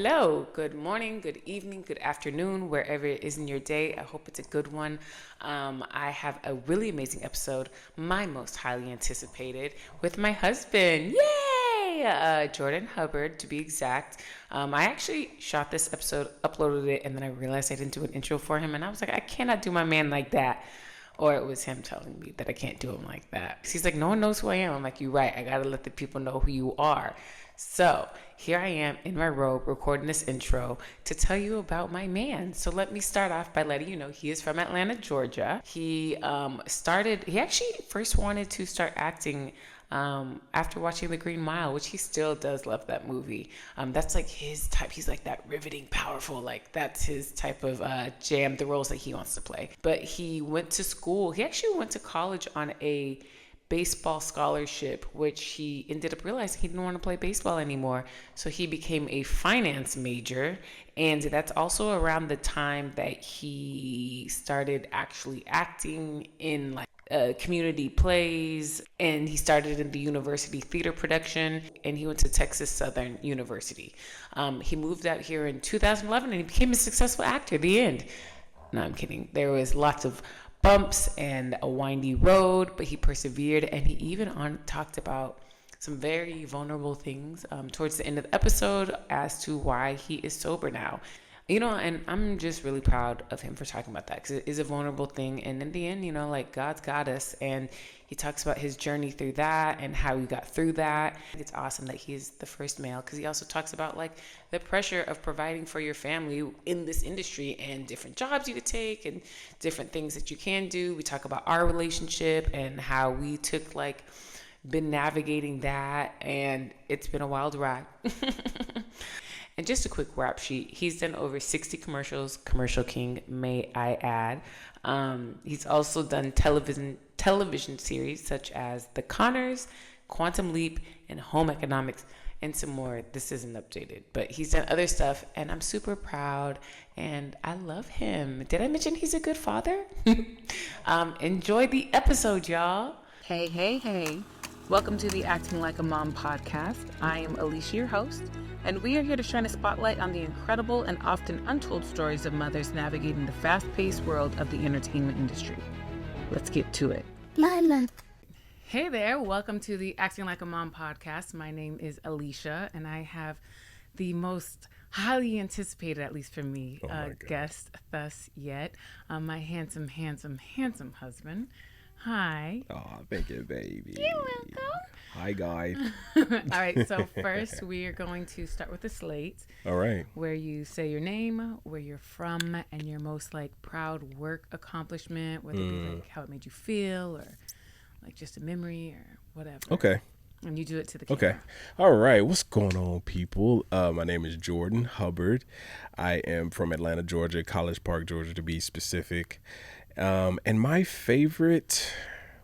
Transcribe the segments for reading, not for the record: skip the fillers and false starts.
Hello, good morning, good evening, good afternoon, wherever it is in your day. I hope it's a good one. I have a really amazing episode, my most highly anticipated, with my husband. Yay! Jordan Hubbard, to be exact. I actually shot this episode, uploaded it, and then I realized I didn't do an intro for him, and I was like, I cannot do my man like that. Or it was him telling me that I can't do him like that. He's like, no one knows who I am. I'm like, you're right. I got to let the people know who you are. So here I am in my robe recording this intro to tell you about my man. So let me start off by letting you know he is from Atlanta, Georgia. He actually first wanted to start acting after watching The Green Mile, which he still does love that movie. That's like his type. He's like that riveting, powerful, like that's his type of jam, the roles that he wants to play. But he went to school. He actually went to college on a baseball scholarship, which he ended up realizing he didn't want to play baseball anymore. So he became a finance major. And that's also around the time that he started actually acting in like community plays, and he started in the university theater production, and he went to Texas Southern University. He moved out here in 2011 and he became a successful actor. The end. No, I'm kidding. There was lots of bumps and a windy road, but he persevered, and he even talked about some very vulnerable things towards the end of the episode as to why he is sober now. And I'm just really proud of him for talking about that, because it is a vulnerable thing. And in the end, like God's got us. And he talks about his journey through that and how he got through that. It's awesome that he's the first male, because he also talks about like the pressure of providing for your family in this industry and different jobs you could take and different things that you can do. We talk about our relationship and how we been navigating that, and it's been a wild ride. And just a quick rap sheet. He's done over 60 commercials, commercial king, may I add. He's also done television series such as The Conners, Quantum Leap, and Home Economics, and some more. This isn't updated, but he's done other stuff, and I'm super proud, and I love him. Did I mention he's a good father? Enjoy the episode, y'all. Hey. Welcome to the Acting Like a Mom podcast. I am Alicia, your host, and we are here to shine a spotlight on the incredible and often untold stories of mothers navigating the fast-paced world of the entertainment industry. Let's get to it. Lila. Hey there, welcome to the Acting Like a Mom podcast. My name is Alicia, and I have the most highly anticipated, at least for me, guest thus yet, my handsome husband. Hi. Oh, thank you, baby. You're welcome. Hi, guy. All right, so first we are going to start with the slate. All right. Where you say your name, where you're from, and your most proud work accomplishment, whether it be how it made you feel or just a memory or whatever. Okay. And you do it to the camera. Okay. All right. What's going on, people? My name is Jordan Hubbard. I am from Atlanta, Georgia, College Park, Georgia, to be specific. And my favorite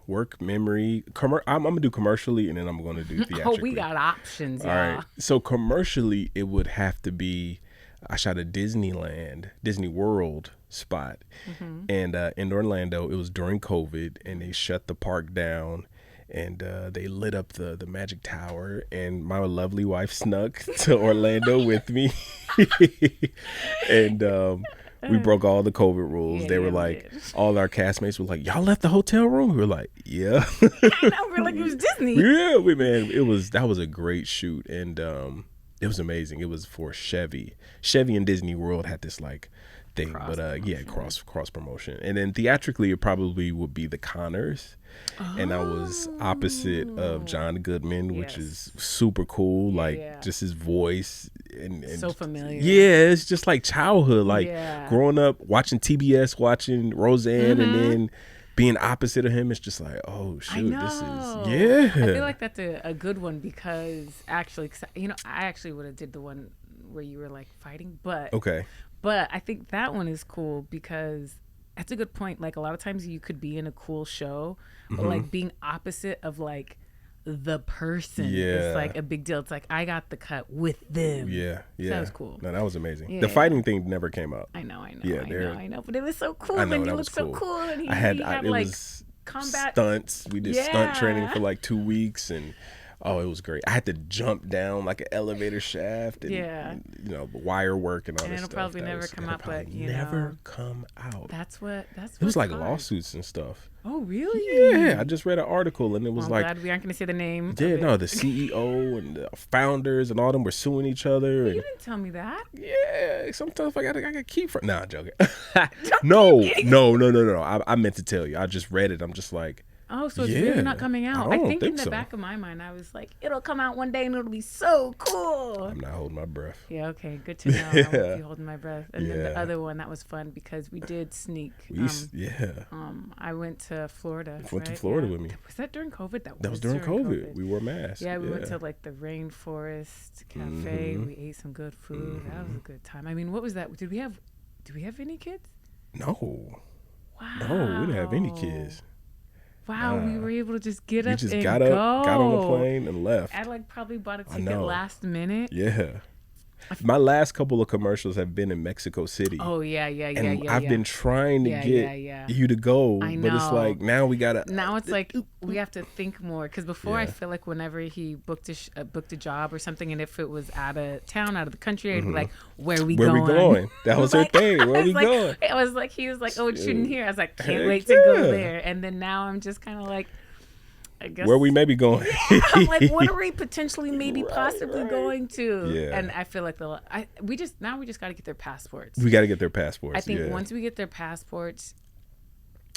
work memory, I'm going to do commercially, and then I'm going to do theatrically. Oh, we got options, y'all. All right. So commercially, it would have to be, I shot a Disney World spot. Mm-hmm. And in Orlando, it was during COVID, and they shut the park down. And they lit up the Magic Tower, and my lovely wife snuck to Orlando with me. And we broke all the COVID rules. Yeah, they were like, all our castmates were like, y'all left the hotel room? We were like, yeah. I know, we're like, it was Disney. Yeah, that was a great shoot. And it was amazing. It was for Chevy. Chevy and Disney World had this thing, cross promotion. And then theatrically, it probably would be The Conners. And I was opposite of John Goodman, which is super cool. Just his voice and so familiar. Yeah, it's just like childhood, growing up watching TBS, watching Roseanne, and then being opposite of him. It's just like, oh shoot, this is I feel like that's a good one, because actually, I actually would have did the one where you were fighting, but I think that one is cool because that's a good point. A lot of times you could be in a cool show, but being opposite of the person is a big deal. It's I got the cut with them. Yeah. So that was cool. No, that was amazing. Yeah. The fighting thing never came up. I know. But it was so cool. And you looked so cool. And he had it was combat stunts. We did stunt training for 2 weeks, and Oh, it was great. I had to jump down like an elevator shaft and you know, wire work and all and this it'll stuff. probably never come out, but you never know, come out. That's it was like lawsuits and stuff. Oh, really? Yeah, I just read an article and it was I'm like, glad we aren't going to say the name. yeah, no, the CEO and the founders and all them were suing each other. You and, didn't tell me that. yeah, some stuff I gotta keep from. Nah, I'm joking. No. I meant to tell you. I just read it. I'm just like, oh, so it's really not coming out. I think in the so. back of my mind, I was like, it'll come out one day and it'll be so cool. I'm not holding my breath. Yeah, okay, good to know. I won't be holding my breath. And then the other one, that was fun because we did sneak. I went to Florida. Went to Florida with me. Was that during COVID? That was during COVID. We wore masks. Yeah, we went to like the Rainforest Cafe. We ate some good food. That was a good time. I mean, what was that? Did we have any kids? No. Wow. No, we didn't have any kids. Wow, we were able to just get up and got go. Got on the plane and left. I like probably bought a ticket last minute. Yeah. My last couple of commercials have been in Mexico City. Oh, yeah. I've been trying to get you to go, but it's like now we gotta. Now it's like we have to think more because before I feel like whenever he booked a job or something, and if it was out of town, out of the country, I'd be like, "Where we going? That was her thing. Where we going? I was like, he was like, "Oh, it's shooting here." I was like, "Can't wait to go there." And then now I'm just kind of like, I guess where we may be going. I'm like, what are we potentially possibly going to? Yeah. And I feel like we just got to get their passports. We got to get their passports. I think once we get their passports,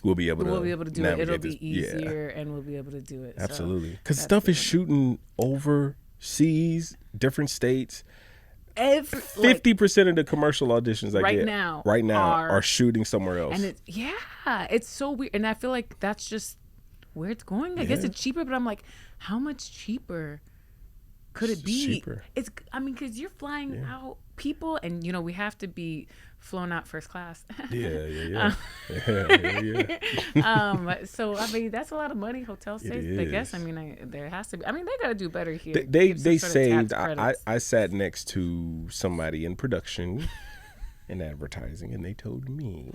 we'll be able to do it. It'll be easier and we'll be able to do it. Absolutely. Because stuff is shooting overseas, different states. 50% of the commercial auditions I get right now are shooting somewhere else. And it's so weird. And I feel like that's just where it's going. I guess it's cheaper, but I'm like, how much cheaper could it be? Cheaper. Because you're flying out people, and you know we have to be flown out first class. Yeah. So I mean, that's a lot of money. Hotel stays. I guess. I mean, there has to be. I mean, they got to do better here. They saved. I sat next to somebody in production. In advertising, and they told me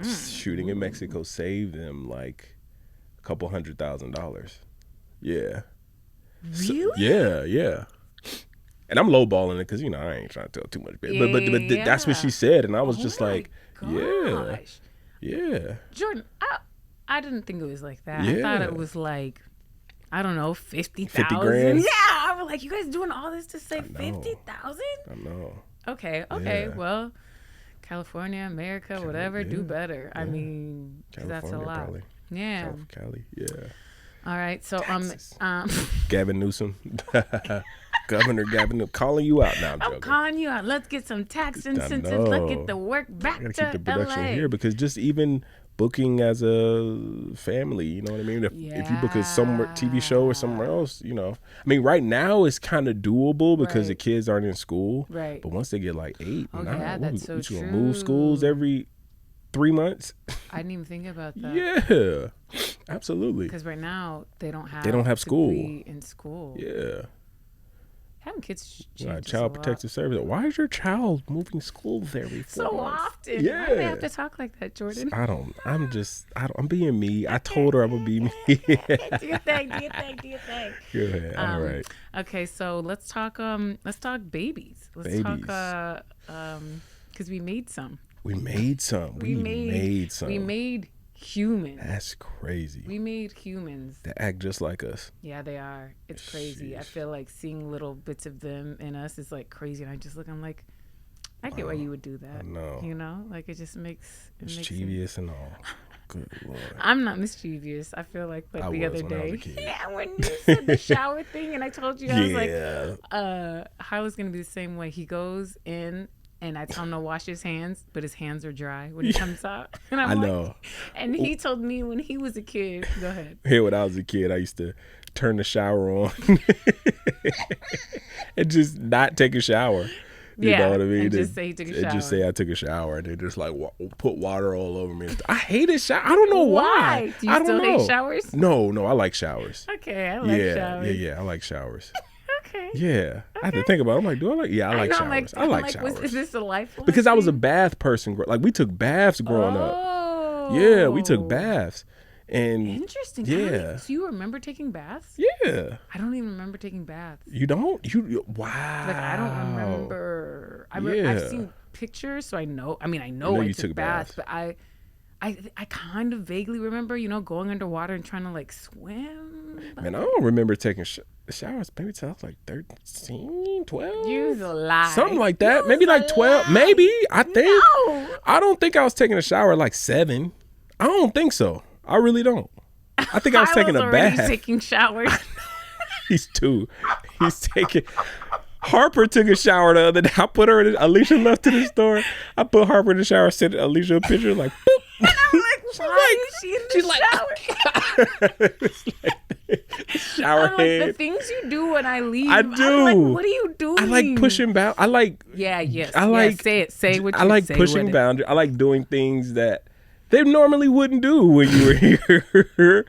shooting in Mexico saved them like couple $100,000. Yeah. Really? Yeah. And I'm lowballing it because you know I ain't trying to tell too much. But that's what she said, and I was just like, gosh. yeah. Jordan, I didn't think it was like that. I thought it was like, I don't know, 50,000. 50 grand. Yeah, I was like, you guys doing all this to save 50,000? I know. Okay. Well, California, America, whatever, do better. I mean, that's a lot. Probably. Yeah. Cali, yeah. All right, so Gavin Newsom, Governor Gavin Newsom, calling you out now. I'm calling you out. Let's get some tax incentives. Let's get the work back to keep the production LA. here because just even booking as a family, you know what I mean? If you book a TV show or somewhere else, you know, I mean, right now it's kind of doable because the kids aren't in school. Right. But once they get like 8, that's so true. Gonna move schools every 3 months. I didn't even think about that. Yeah, absolutely. Because right now they don't have school. Be in school. Yeah. Having kids changes Child Protective Service. Why is your child moving schools every 4 months? Often. Yeah. Why do they have to talk like that, Jordan? I'm being me. I told her I'm gonna be me. Do your thing. Go ahead. All right. Okay, so let's talk babies. Let's talk because we made some. We made some. We made humans. That's crazy. We made humans that act just like us. Yeah, they are. It's crazy. Sheesh. I feel like seeing little bits of them in us is like crazy, and I'm like, I get why you would do that. I know. You know, like it just makes mischievous and all. Good Lord. I'm not mischievous. I feel like the other day. Yeah, when you said the shower thing, and I told you, I was like, Harlow's gonna be the same way. He goes in. And I tell him to wash his hands, but his hands are dry when he comes out. And I know. And he told me when he was a kid. Go ahead. Here, when I was a kid, I used to turn the shower on and just not take a shower. You know what I mean? And just say he took a shower. Just say I took a shower, and then just like put water all over me. I hate a shower. I don't know why. Do you still hate showers? No, I like showers. Okay, I like showers. Yeah, I like showers. Okay. Yeah. I had to think about it. I'm like, do I like? Yeah, I like showers. I like showers. Is this a life? Because I was a bath person. Like we took baths growing up. Yeah, we took baths. And interesting. Yeah. So you remember taking baths? Yeah. I don't even remember taking baths. You don't? Wow. Like, I don't remember. I've seen pictures, so I know. I mean, I know I took baths, but I kind of vaguely remember, going underwater and trying to like swim. Man, I don't remember taking showers maybe till I was like 13, 12. You's a lie. Something like that. Maybe like 12. Lie. Maybe. I think. No. I don't think I was taking a shower at like 7. I don't think so. I really don't. I think I was taking a bath. Taking showers. He's 2. He's taking. Harper took a shower the other day. I put her in. Alicia left to the store. I put Harper in the shower. Sent Alicia a picture like. Boop. And I'm like, why is she in the shower? Shower I'm head. like, the things you do when I leave. I do. I'm like, what are you doing? I like pushing boundaries. I like. Yeah. Yes. I like. Say it. Say what you I like say pushing boundaries. I like doing things that they normally wouldn't do when you were here.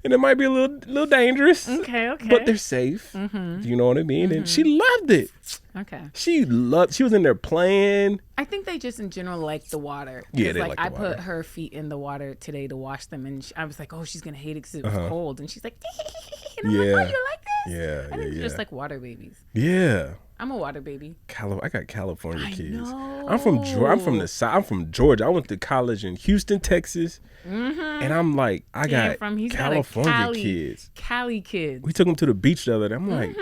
And it might be a little dangerous. Okay. But they're safe. Mm-hmm. You know what I mean? Mm-hmm. And she loved it. Okay. She was in there playing. I think they just in general like the water. Yeah, they like the I water. put her feet in the water today to wash them, and I was like, oh, she's gonna hate it because it was cold, and she's like, and I'm like, oh, you like this? Yeah, I think they're just like water babies. Yeah. I'm a water baby. I got California kids. Know. I'm from the South. I'm from Georgia. I went to college in Houston, Texas, and I'm like, I got California kids. Cali kids. We took them to the beach the other day. I'm like,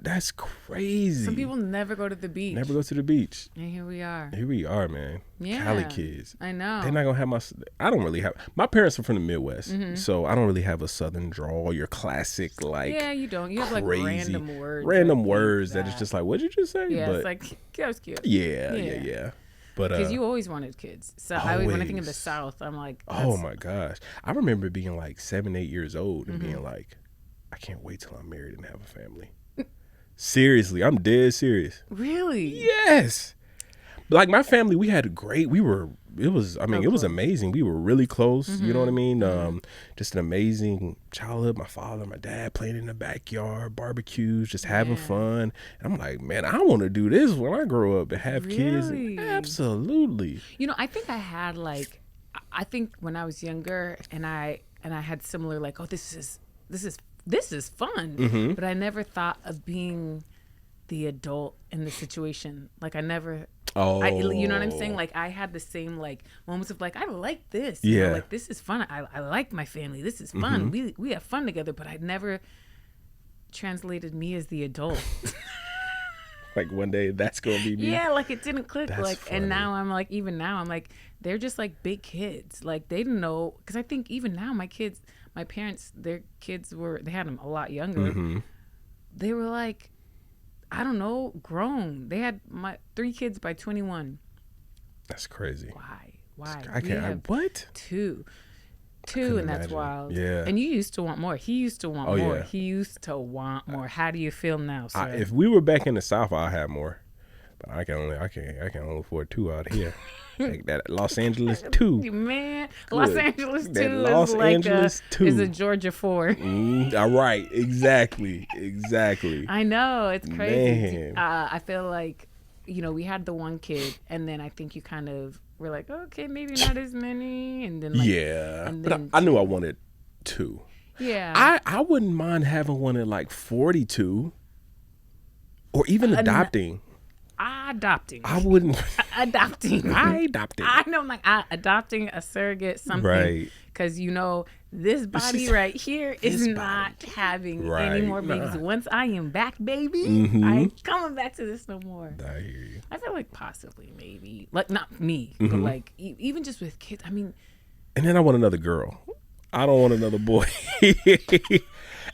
that's crazy. Some people never go to the beach. Never go to the beach. And here we are. Here we are, man. Yeah. Cali kids. I know. They're not gonna have I don't really have. My parents are from the Midwest, so I don't really have a Southern drawl. Your classic like. Yeah, you don't. You have like crazy, random words. Random words that is just like, what'd you just say? Yeah, but, it's like that was cute. Yeah. But because you always wanted kids. So when I think of the South, I'm like, oh my gosh, I remember being like 7, 8 years old and being like, I can't wait till I'm married and have a family. Seriously, I'm dead serious. Really? Yes. Like my family, it was amazing. We were really close. You know what I mean? Just an amazing childhood. My father, my dad playing in the backyard, barbecues, just having fun. And I'm like, man, I want to do this when I grow up and have kids. Absolutely. I think I had I think when I was younger and I had similar like, oh, this is fun. But I never thought of being the adult in the situation. Like I never. You know what I'm saying? Like I had the same like moments of like I like this. Yeah. Like this is fun. I like my family. This is fun. We have fun together. But I never translated me as the adult. Like one day that's gonna be me. Yeah, like it didn't click. That's like funny. And now I'm like they're just like big kids. Like they didn't know because I think even now my parents, their kids they had them a lot younger. They were like, I don't know, grown. They had my 3 kids by 21. That's crazy. Why? I can't. What? 2, and that's imagine. wild. Yeah. And you used to want more. He used to want more. Yeah. He used to want more. How do you feel now, sir? If we were back in the South, I'd have more. But I can only afford 2 out here. Like that Los Angeles 2. Man, Good. Los Angeles 2 Los is like Angeles 2 is a Georgia 4. All right, exactly. I know, it's crazy. Man. I feel like, we had the one kid, and then I think you kind of were like, okay, maybe not as many, and then but I knew I wanted 2. Yeah, I wouldn't mind having one at like 42, or even adopting. Adopting. I wouldn't. Adopting. I adopted. I know, like adopting a surrogate something. Right. Because this body right here is not having any more babies. Nah. Once I am back, baby, I ain't coming back to this no more. I hear you. I feel like possibly, maybe, like not me, but like even just with kids. I mean, and then I want another girl. I don't want another boy.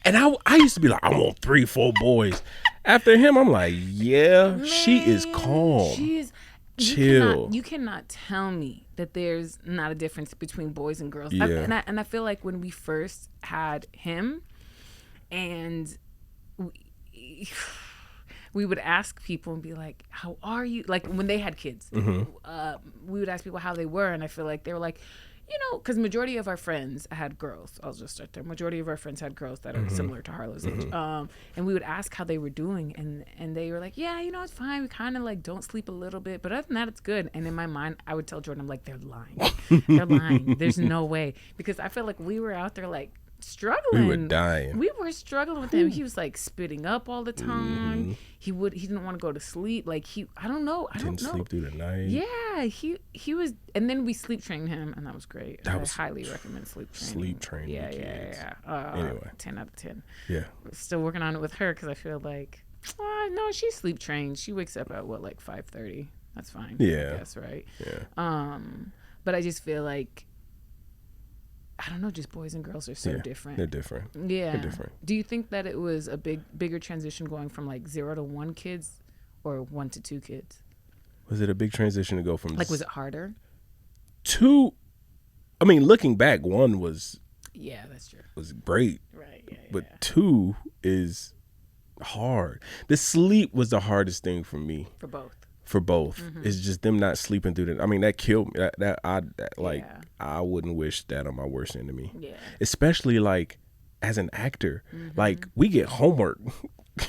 And I used to be like, I want 3, 4 boys. After him, I'm like, man, she is calm. She is chill. You cannot tell me that there's not a difference between boys and girls. Yeah. And I feel like when we first had him, and we would ask people and be like, how are you? Like when they had kids, we would ask people how they were, and I feel like they were like, because majority of our friends had girls. I'll just start there. Majority of our friends had girls that are similar to Harlow's age. And we would ask how they were doing, and they were like, yeah, it's fine. We kind of like don't sleep a little bit, but other than that, it's good. And in my mind, I would tell Jordan, I'm like, they're lying. They're lying. There's no way, because I feel like we were out there like struggling. We were dying. We were struggling with him. He was like spitting up all the time. He didn't want to go to sleep. Like I don't know. Didn't sleep through the night. Yeah, he was, and then we sleep trained him, and that was great. I highly recommend sleep training. Sleep training. Yeah. Anyway, 10 out of 10. Yeah. We're still working on it with her, because I feel like, no, she's sleep trained. She wakes up at like 5:30. That's fine. Yeah. I guess, right? Yeah. But I just feel like, I don't know, just boys and girls are so different. They're different. Yeah. They're different. Do you think that it was a bigger transition going from like 0 to 1 kids or 1 to 2 kids? Was it a big transition to go from like, was it harder? 2? I mean, looking back, 1 was. Yeah, that's true. Was great. Right. Yeah. But 2 is hard. The sleep was the hardest thing for me. For both. It's just them not sleeping through I mean, that killed me. I wouldn't wish that on my worst enemy. Yeah. Especially like as an actor, like we get homework.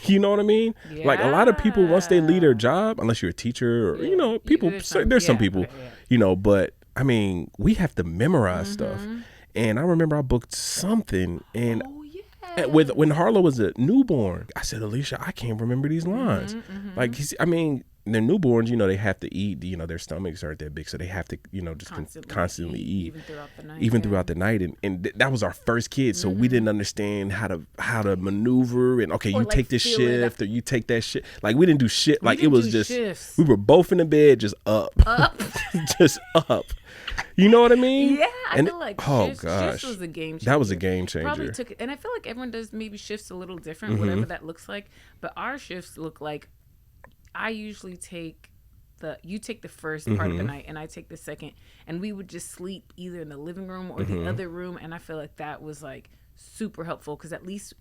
You know what I mean? Yeah. Like a lot of people, once they leave their job, unless you're a teacher or people, there's some people, but I mean, we have to memorize stuff. And I remember I booked something, and when Harlow was a newborn, I said, Alicia, I can't remember these lines. Like, they're newborns, they have to eat, their stomachs aren't that big, so they have to, just constantly eat. Even throughout the night. And that was our first kid, so we didn't understand how to maneuver, and okay, you take this shift or you take that shit. Like, we didn't do shit. Like, it was just shifts. We were both in the bed, just up. Just up. You know what I mean? Yeah, I feel like shifts was a game changer. That was a game changer. Probably took it, and I feel like everyone does maybe shifts a little different, whatever that looks like. But our shifts look like, I usually you take the first part of the night, and I take the second, and we would just sleep either in the living room or the other room, and I feel like that was like super helpful, because at least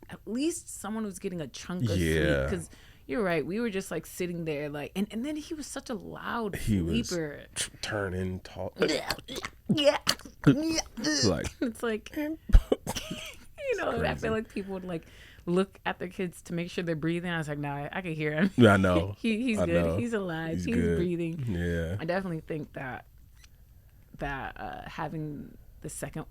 someone was getting a chunk of sleep. Because you're right, we were just like sitting there, like, and then he was such a loud sleeper. Was turning, talk. Yeah. Like it's like, I feel like people would like look at their kids to make sure they're breathing. I was like, nah, I can hear him. Yeah, I know. He's good. Know. He's alive. He's breathing. Yeah. I definitely think that having the second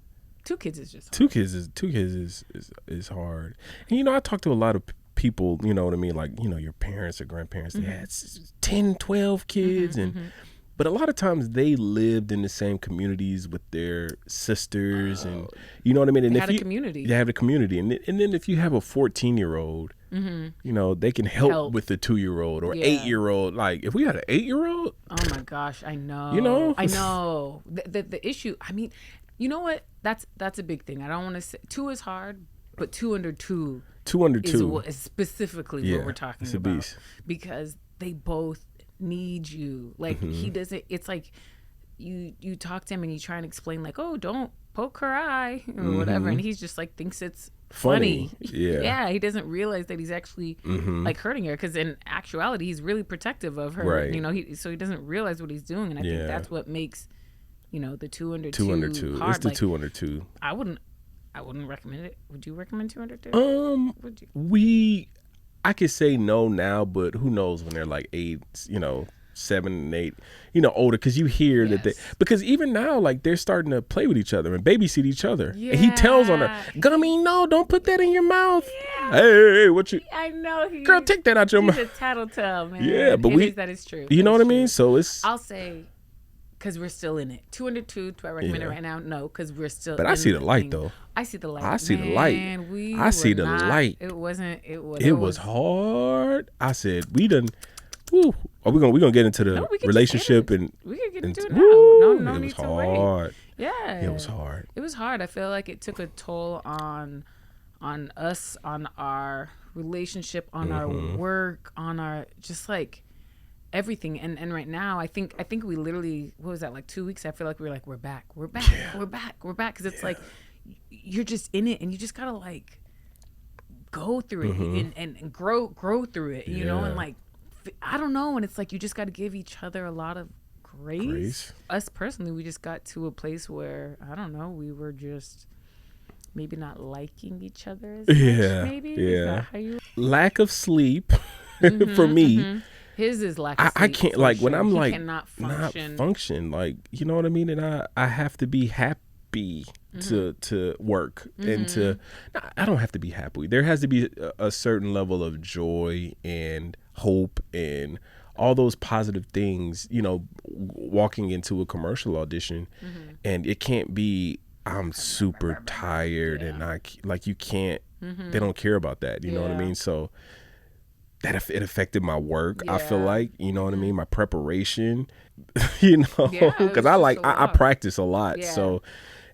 2 kids is just hard. 2 kids is hard. And I talk to a lot of people, you know what I mean, like, your parents or grandparents, they had 10, 12 kids, but a lot of times they lived in the same communities with their sisters, and you know what I mean. And they had a community. They have a community, and then if you have a 14-year-old, they can help with the 2-year-old or 8-year-old. Like, if we had an 8-year-old, oh my gosh, I know. I know the issue. I mean, you know what? That's a big thing. I don't want to say 2 is hard, but 2 under 2. 2 under 2 is specifically what we're talking about. Beast. Because they both need you. Like, he doesn't, it's like you talk to him and you try and explain, like, oh, don't poke her eye or whatever, and he's just like thinks it's funny. Yeah, he doesn't realize that he's actually like hurting her, because in actuality he's really protective of her, right? So he doesn't realize what he's doing, and I think that's what makes the 2 under 2 hard. It's the like, 2 under 2. I wouldn't recommend it. Would you recommend 2 under 2? I could say no now, but who knows when they're like 8, 7 and 8, older, because you hear that because even now, like, they're starting to play with each other and babysit each other. Yeah. And he tells on her, Gummy, no, don't put that in your mouth. Yeah. Hey, what you? I know. Girl, take that out your mouth. He's a tattletale, man. Yeah, but that is true. You know what I mean? So I'll say, because we're still in it. 2 under 2. Do I recommend it right now? No, because we're still. But I see the light though. I see the light. I see the light. I see the light. It was hard. I said we done. Woo. Are we gonna get into the relationship and we can get into it now. No need to wait. Hard. Yeah, it was hard. It was hard. I feel like it took a toll on us, on our relationship, on our work, on our just like everything. And right now, I think we literally, what was that, like 2 weeks? I feel like we're back, because it's like you're just in it, and you just gotta like go through it and grow through it, you know, and like I don't know, and it's like you just got to give each other a lot of Grace. Us personally, we just got to a place where, I don't know, we were just maybe not liking each other as much, maybe? Yeah. Is that how you... Lack of sleep for me. His is lack of sleep. I can't, like, sure. when I'm he like, cannot not function, like, you know what I mean? And I have to be happy to work and to, I don't have to be happy. There has to be a certain level of joy and hope and all those positive things, you know, walking into a commercial audition. And it can't be, I'm super tired and like you can't, they don't care about that. You know what I mean? So that it affected my work. I feel like, you know what I mean? My preparation, you know, because I practice a lot. So,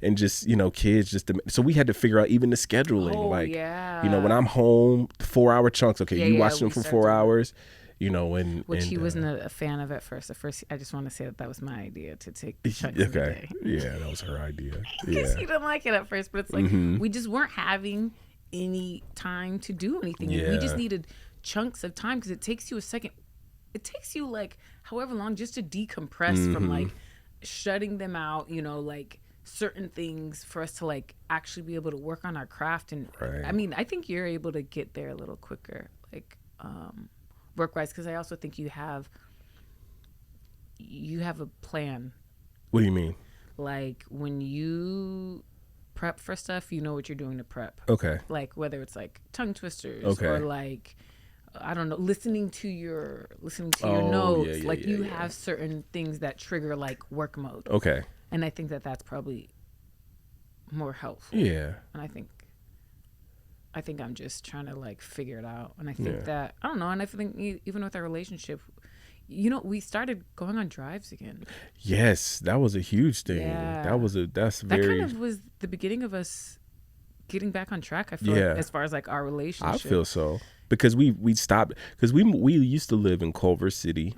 and just, you know, kids so we had to figure out even the scheduling, you know, when I'm home, 4-hour chunks. Okay. You watch them for 4 hours. You know, which he wasn't a fan of at first. At first, I just want to say that was my idea to take chunks of the day. Yeah, that was her idea. Because he didn't like it at first, but it's like we just weren't having any time to do anything. Yeah. We just needed chunks of time because it takes you a second. It takes you like however long just to decompress from like shutting them out. You know, like certain things for us to like actually be able to work on our craft. And I mean, I think you're able to get there a little quicker, like. Work-wise, because I also think you have a plan. What do you mean? Like when you prep for stuff, you know what you're doing to prep. Okay. Like whether it's like tongue twisters or like I don't know, listening to your notes. You have certain things that trigger like work mode. Okay. And I think that that's probably more helpful. Yeah. And I think I'm just trying to like figure it out. And I think that, I don't know. And I think even with our relationship, you know, we started going on drives again. Yes. That was a huge thing. Yeah. That kind of was the beginning of us getting back on track. I feel like, as far as like our relationship. I feel so. Because we stopped, because we used to live in Culver City,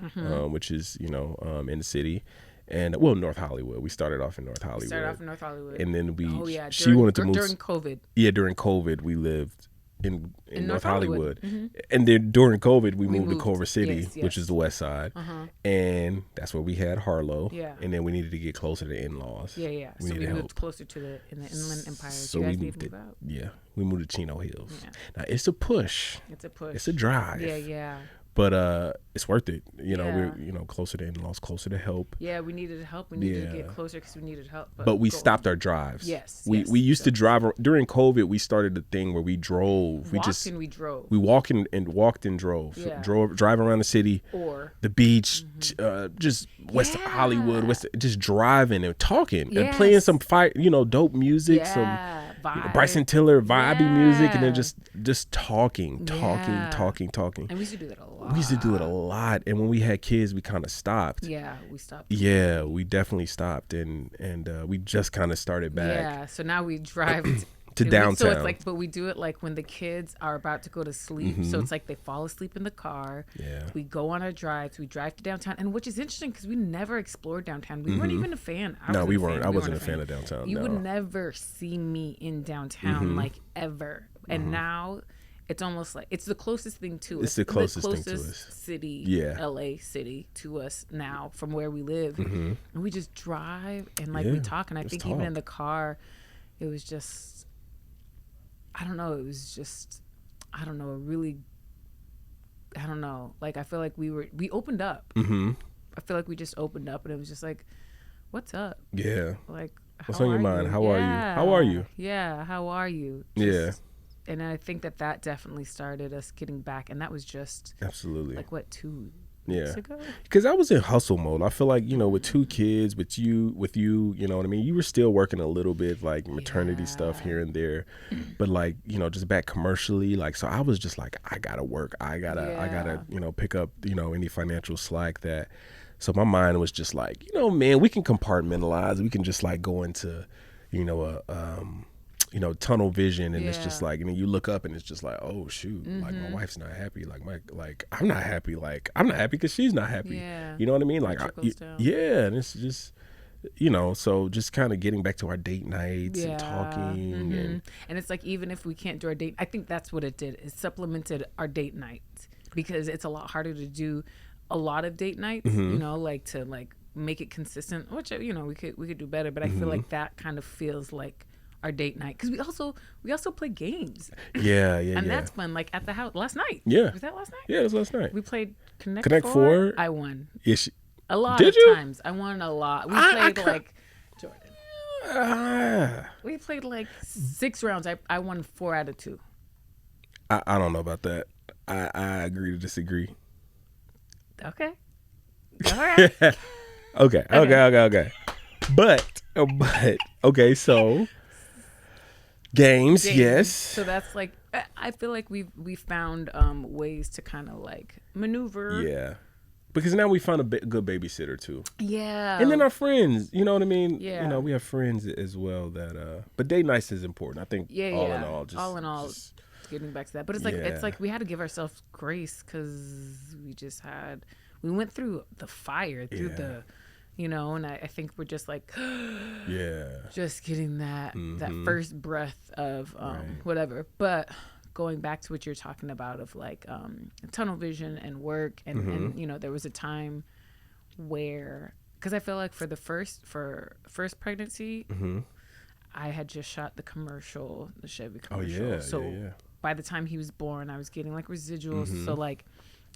which is, you know, in the city. And North Hollywood. We started off in North Hollywood. And then she wanted to move during COVID. Yeah, during COVID, we lived in North Hollywood. And then during COVID, we moved to Culver City, which is the West Side. And that's where we had Harlow. Yeah. And then we needed to get closer to in-laws. Yeah. So we moved closer to the Inland Empire. So you guys need to move out. Yeah, we moved to Chino Hills. Yeah. Now it's a push. It's a drive. Yeah. But it's worth it. You know, we're closer to in-laws, closer to help. Yeah, we needed help. We needed to get closer because we needed help. But we stopped our drives. We used to drive during COVID. We started the thing where we drove. We walked and drove. Yeah. So drive around the city, or the beach, just West Hollywood, just driving and talking and playing some dope music, some Bryson Tiller vibey music, and then just talking. And we used to do that a lot. We used to do it a lot, and when we had kids, we kind of stopped. Yeah, we stopped. Yeah, we definitely stopped, and we just kind of started back. Yeah, so now we drive to downtown. So it's like, but we do it like when the kids are about to go to sleep. So it's like they fall asleep in the car. Yeah, we go on our drives. We drive to downtown, and which is interesting because we never explored downtown. We weren't even a fan. We weren't. I wasn't a fan of downtown. You would never see me in downtown like ever. And now. It's almost like it's the closest thing to us. It's the closest thing to us. City, LA city to us now from where we live. And we just drive and like we talk. And I think even in the car, it was just, I don't know. It was just, I don't know. Like I feel like we opened up. I feel like we just opened up and it was just like, what's up? Yeah. Like, what's on your mind? How are you? How are you? Yeah. How are you? And I think that definitely started us getting back. And that was just absolutely like what, 2 weeks ago? Because I was in hustle mode. I feel like, with 2 kids, with you, you know what I mean? You were still working a little bit like maternity stuff here and there. But like, just back commercially, like, so I was just like, I gotta work. I gotta, pick up, any financial slack that. So my mind was just like, man, we can compartmentalize. We can just like go into, tunnel vision, and it's just like, and then you look up and it's just like, oh shoot, like my wife's not happy, I'm not happy, I'm not happy because she's not happy. You know what I mean? Like, and it's just, so just kind of getting back to our date nights and talking, and it's like, even if we can't do our date, I think that's what it did. It supplemented our date nights because it's a lot harder to do a lot of date nights, like to like make it consistent, which, you know, we could do better, but I feel like that kind of feels like our date night, because we also play games. And that's fun. Like at the house last night. Yeah. Was that last night? Yeah, it was last night. We played Connect Four. I won. Yeah, a lot did of you? times. I won a lot. We played like Jordan. We played like 6 rounds. I won 4 out of 2. I don't know about that. I agree to disagree. Okay. All right. Okay. But okay, so games, yes. So that's like, I feel like we found ways to kind of like maneuver. Yeah. Because now we found a good babysitter too. Yeah. And then our friends, you know what I mean? Yeah. You know, we have friends as well that but date nights is important. I think all in all, getting back to that. But it's like we had to give ourselves grace, because we went through the fire, through the, you know, and I think we're just like, just getting that first breath of whatever. But going back to what you're talking about of like tunnel vision and work, and you know, there was a time where, because I feel like for first pregnancy, I had just shot the Chevy commercial. So by the time he was born, I was getting like residuals. So like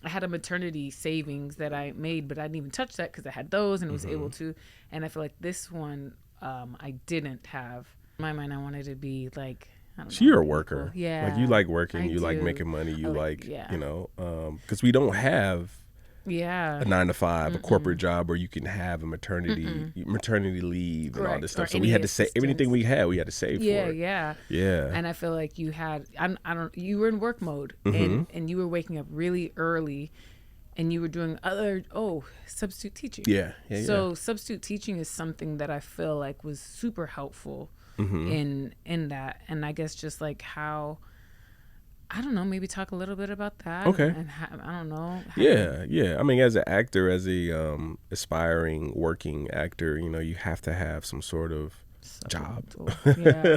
I had a maternity savings that I made, but I didn't even touch that because I had those and was able to. And I feel like this one, I didn't have. In my mind, I wanted to be like, I don't know. So you're a worker. Yeah. Like you like working, you do. like making money, you like you know, because we don't have a 9-to-5, a corporate job where you can have a maternity leave and all this stuff. So we had to save everything we had to save for it. Yeah. And I feel like you had, you were in work mode, and you were waking up really early, and you were doing substitute teaching. So substitute teaching is something that I feel like was super helpful in that. And I guess just like how, I don't know, maybe talk a little bit about that. Okay. And I don't know. Yeah. I mean, as an actor, as a aspiring working actor, you know, you have to have some sort of job,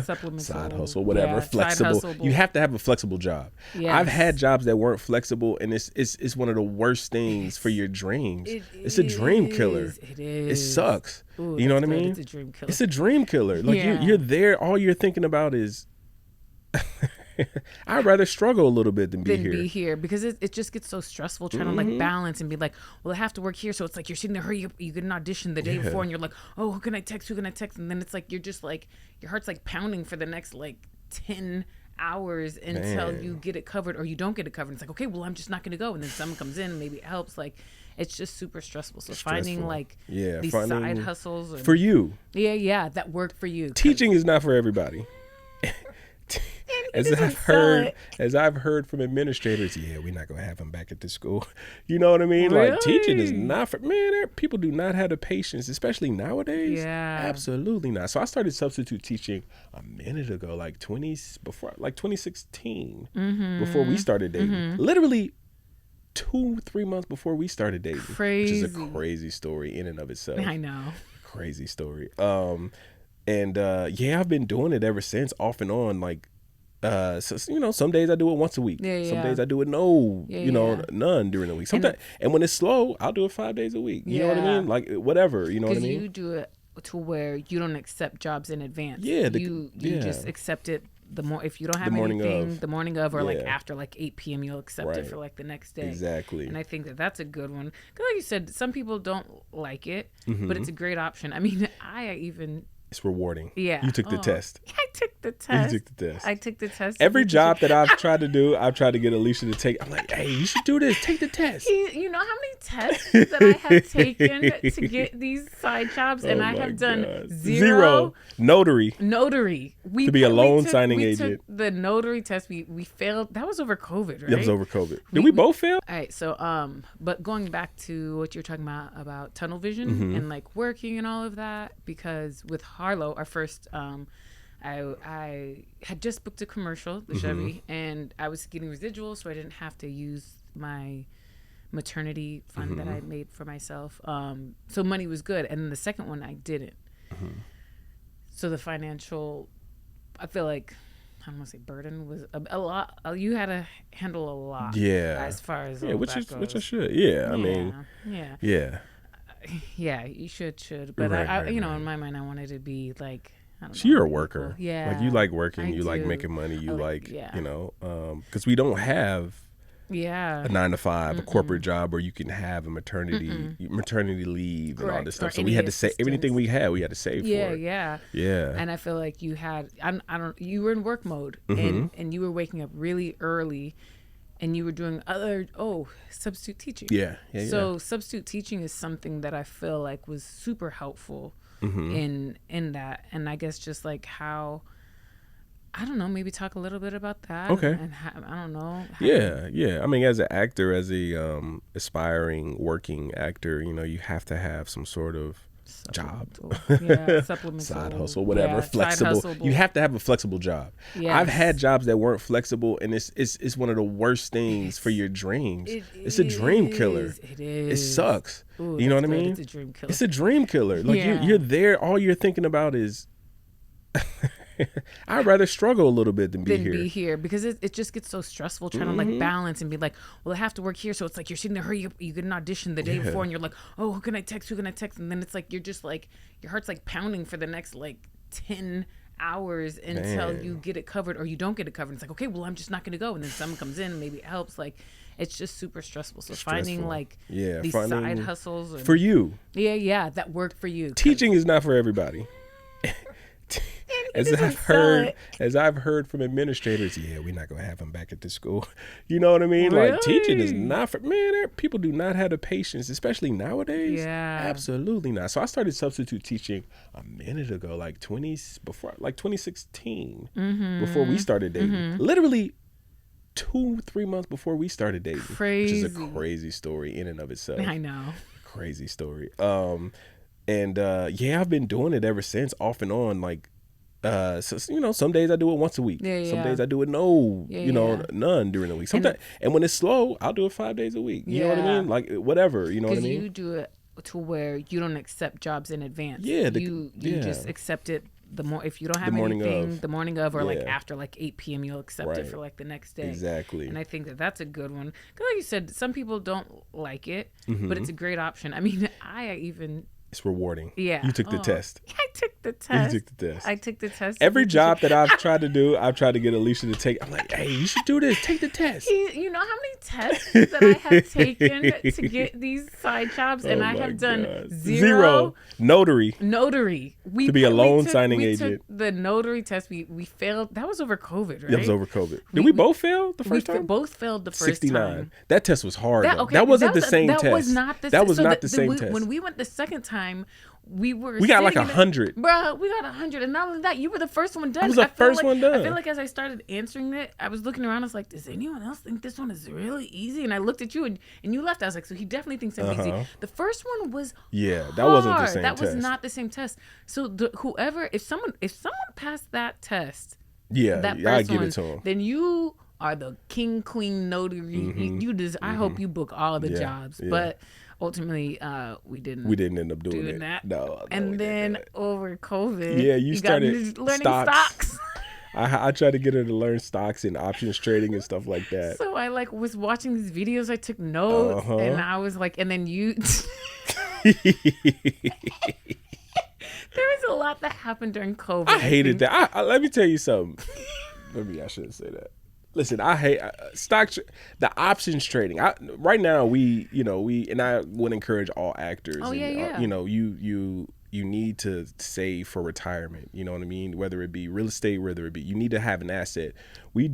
supplemental, side hustle, whatever, flexible. You have to have a flexible job. Yes. I've had jobs that weren't flexible, and it's one of the worst things for your dreams. It's a dream killer. It is. It sucks. Ooh, you know what I mean? It's a dream killer. It's a dream killer. Like you're there, all you're thinking about is I'd rather struggle a little bit than be here. Because it just gets so stressful trying to like balance and be like, well, I have to work here. So it's like you're sitting there, hurry up, you get an audition the day before, and you're like, oh, who can I text? And then it's like you're just like, your heart's like pounding for the next like 10 hours until you get it covered, or you don't get it covered. It's like, okay, well, I'm just not gonna go. And then someone comes in and maybe it helps. Like, it's just super stressful. So finding like these side hustles for you. That worked for you. Teaching is not for everybody. As I've heard from administrators, we're not gonna have him back at the school. You know what I mean? Really? Like, teaching is not for people do not have the patience, especially nowadays. Absolutely not. So I started substitute teaching a minute ago, like 2016, before we started dating. Literally 2-3 months before we started dating. Crazy. Which is a crazy story in and of itself. I know. Crazy story. And I've been doing it ever since, off and on. Like, so, you know, some days I do it once a week. Some days I do it none during the week. Sometimes, and when it's slow, I'll do it 5 days a week. You know what I mean? Like, whatever. You know what I mean? Because you do it to where you don't accept jobs in advance. You just accept it if you don't have anything the morning of, or like after like 8 p.m. you'll accept it for like the next day. Exactly. And I think that's a good one. Because like you said, some people don't like it, but it's a great option. I mean, it's rewarding. Yeah. You took the test. I took the test. You took the test. I took the test. Every job that I've tried to do, I've tried to get Alicia to take. I'm like, hey, you should do this. Take the test. You know how many tests that I have taken to get these side jobs, and I have done zero. Notary. To be a loan signing agent. Took the notary test. We failed. That was over COVID, right? That was over COVID. Did we both fail? All right. So, but going back to what you're talking about tunnel vision and like working and all of that, because with Harlow, our first, I had just booked a commercial, the Chevy, and I was getting residuals, so I didn't have to use my maternity fund that I made for myself. So money was good. And then the second one, I didn't. So the financial, I feel like, I don't want to say burden, was a lot. You had to handle a lot. Yeah. As far as which I should. I mean. Yeah. Yeah, you should. But I you know, in my mind, I wanted to be like, I don't know. So you're a worker. Yeah. Like you like working, you do. like making money, you like yeah. you know, because we don't have a 9-to-5, a corporate job where you can have a maternity leave and all this stuff. So we had to save everything we had to save for it. Yeah. And I feel like you had, you were in work mode and you were waking up really early and you were doing substitute teaching. Yeah. So substitute teaching is something that I feel like was super helpful in that. And I guess just like how, I don't know, maybe talk a little bit about that. Okay. And I don't know. Yeah. I mean, as an actor, as a aspiring working actor, you know, you have to have some sort of job, supplemental, side hustle, whatever, flexible. You have to have a flexible job. Yes. I've had jobs that weren't flexible, and it's one of the worst things for your dreams. It's a dream killer. It is. It sucks. Ooh, you know what I mean? It's a dream killer. It's a dream killer. Like you're there. All you're thinking about is. I'd rather struggle a little bit than be here because it just gets so stressful trying to like balance and be like, well, I have to work here, so it's like you're sitting there, hurry up, you get an audition the day before and you're like, oh, who can I text, and then it's like you're just like your heart's like pounding for the next like 10 hours until you get it covered or you don't get it covered. It's like, okay, well, I'm just not gonna go, and then someone comes in and maybe it helps. Like it's just super stressful. So finding like these side hustles for you that worked for you. Teaching is not for everybody. As I've heard from administrators, we're not gonna have him back at the school. You know what I mean? Really? Like teaching is not for people do not have the patience, especially nowadays. Yeah, absolutely not. So I started substitute teaching a minute ago, like 2016, before we started dating. Literally 2-3 months before we started dating. Crazy, which is a crazy story in and of itself. I know, crazy story. And I've been doing it ever since, off and on. Like, so, you know, some days I do it once a week. Some days I do it none during the week. Sometimes, and when it's slow, I'll do it 5 days a week. You know what I mean? Like whatever. You know what I mean? Because you do it to where you don't accept jobs in advance. Yeah, you just accept it. If you don't have anything the morning of or like after like 8 p.m. you'll accept it for like the next day. Exactly. And I think that's a good one. Because like you said, some people don't like it, but it's a great option. I mean, it's rewarding. Yeah. You took the test. I took the test. You took the test. I took the test. Every job that I've tried to do, I've tried to get Alicia to take. I'm like, hey, you should do this. Take the test. You know how many tests that I have taken to get these side jobs? And I have done zero. Notary. To be a loan signing agent. The notary test, we failed. That was over COVID, right? That was over COVID. Did we both fail the first time? We both failed the first 69. time. That test was hard. That wasn't the same test. That was not the same test. When we went the second time, we got like 100. Bruh, we got 100. And not only that, you were the first one done. I was the first one done. I feel like as I started answering it, I was looking around. I was like, does anyone else think this one is really easy? And I looked at you and you left. I was like, so he definitely thinks I'm easy. The first one was that wasn't the same test. That was not the same test. So if someone passed that test, I give it to him. Then you are the king, queen, notary. I hope you book all the jobs. But ultimately, we didn't end up doing that. No, and then over COVID, you started learning stocks. I tried to get her to learn stocks and options trading and stuff like that. So I was watching these videos. I took notes, and I was like, and then you. There was a lot that happened during COVID. I hated that. Let me tell you something. Maybe I shouldn't say that. Listen, I hate the options trading. Right now, and I would encourage all actors. You need to save for retirement. You know what I mean? Whether it be real estate, you need to have an asset. We